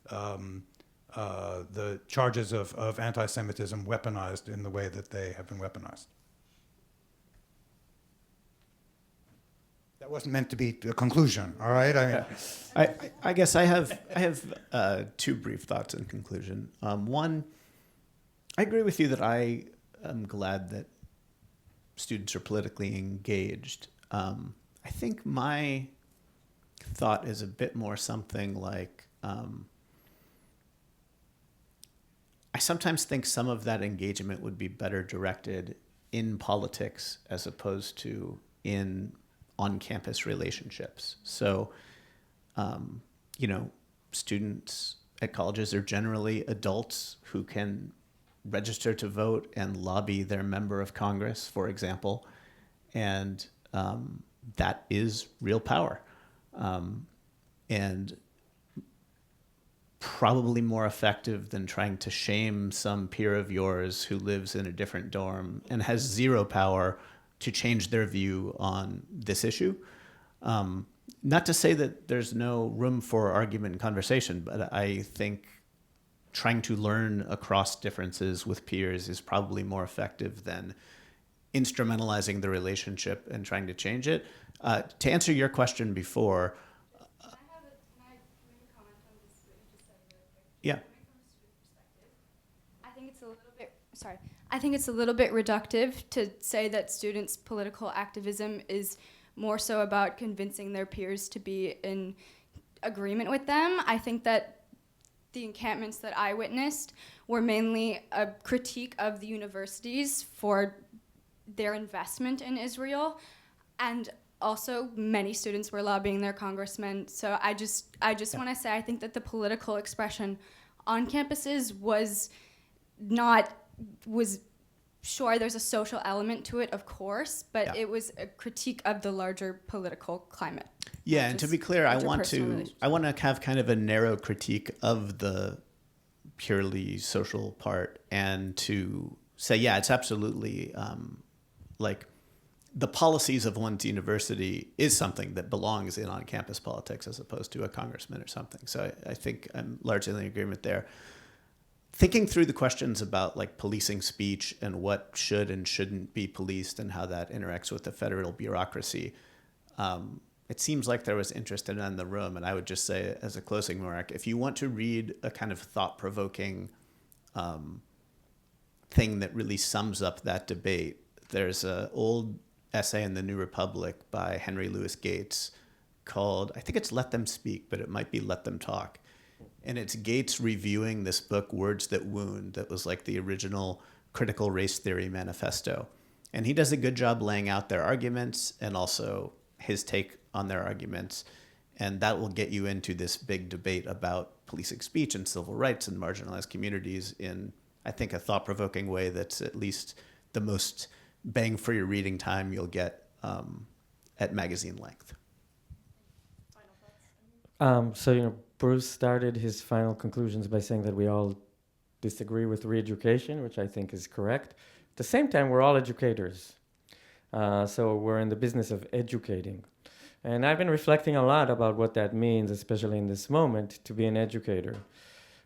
the charges of anti-Semitism weaponized in the way that they have been weaponized. That wasn't meant to be a conclusion, all right? I guess I have two brief thoughts in conclusion. One, I agree with you that I am glad that students are politically engaged. I think my thought is a bit more something like, I sometimes think some of that engagement would be better directed in politics as opposed to in on-campus relationships. So, students at colleges are generally adults who can register to vote and lobby their member of Congress, for example. And that is real power. And probably more effective than trying to shame some peer of yours who lives in a different dorm and has zero power to change their view on this issue. Not to say that there's no room for argument and conversation, but I think trying to learn across differences with peers is probably more effective than instrumentalizing the relationship and trying to change it. To answer your question before, Can I make a comment on this, what you just said really quick? Yeah. Coming from a student perspective, I think it's a little bit reductive to say that students' political activism is more so about convincing their peers to be in agreement with them. I think that the encampments that I witnessed were mainly a critique of the universities for their investment in Israel, and also many students were lobbying their congressmen. So I just want to say I think that the political expression on campuses was sure, there's a social element to it, of course, but it was a critique of the larger political climate. Yeah, and to be clear, I want to have kind of a narrow critique of the purely social part, and to say, yeah, it's absolutely like the policies of one's university is something that belongs in on-campus politics as opposed to a congressman or something. So I think I'm largely in agreement there. Thinking through the questions about like policing speech and what should and shouldn't be policed and how that interacts with the federal bureaucracy, it seems like there was interest in it in the room. And I would just say as a closing remark, if you want to read a kind of thought-provoking thing that really sums up that debate, there's an old essay in the New Republic by Henry Louis Gates called, I think it's Let Them Speak, but it might be Let Them Talk. And it's Gates reviewing this book, Words That Wound, that was like the original critical race theory manifesto. And he does a good job laying out their arguments and also his take on their arguments. And that will get you into this big debate about policing speech and civil rights and marginalized communities in, I think, a thought-provoking way that's at least the most bang for your reading time you'll get at magazine length. So, Bruce started his final conclusions by saying that we all disagree with re-education, which I think is correct. At the same time, we're all educators. So we're in the business of educating. And I've been reflecting a lot about what that means, especially in this moment, to be an educator.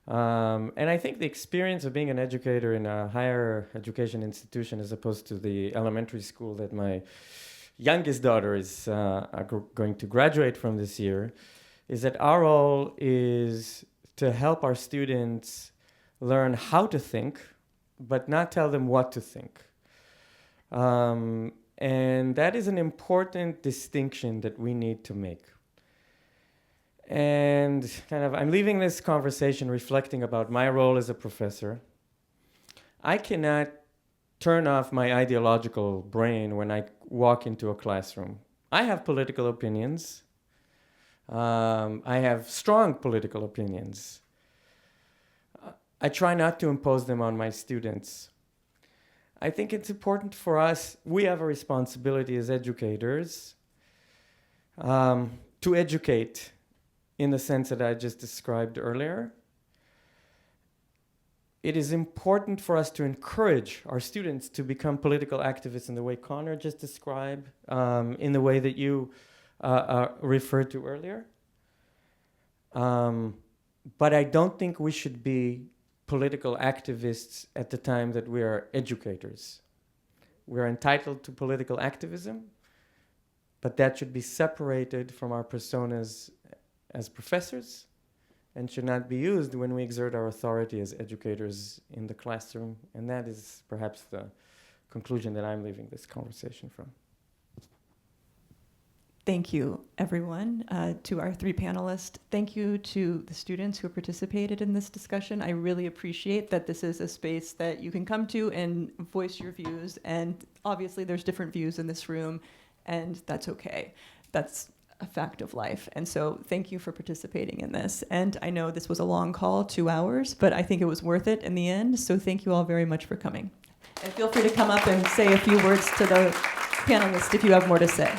And I think the experience of being an educator in a higher education institution as opposed to the elementary school that my youngest daughter is going to graduate from this year is that our role is to help our students learn how to think, but not tell them what to think. And that is an important distinction that we need to make. And I'm leaving this conversation reflecting about my role as a professor. I cannot turn off my ideological brain when I walk into a classroom. I have political opinions. I have strong political opinions. I try not to impose them on my students. I think it's important for us, we have a responsibility as educators to educate in the sense that I just described earlier. It is important for us to encourage our students to become political activists in the way Conor just described, in the way that you referred to earlier. But I don't think we should be political activists at the time that we are educators. We're entitled to political activism, but that should be separated from our personas as professors and should not be used when we exert our authority as educators in the classroom. And that is perhaps the conclusion that I'm leaving this conversation from. Thank you, everyone, to our three panelists. Thank you to the students who participated in this discussion. I really appreciate that this is a space that you can come to and voice your views. And obviously, there's different views in this room, and that's okay. That's a fact of life. And so thank you for participating in this. And I know this was a long call, 2 hours, but I think it was worth it in the end. So thank you all very much for coming. And feel free to come up and say a few words to the panelists if you have more to say.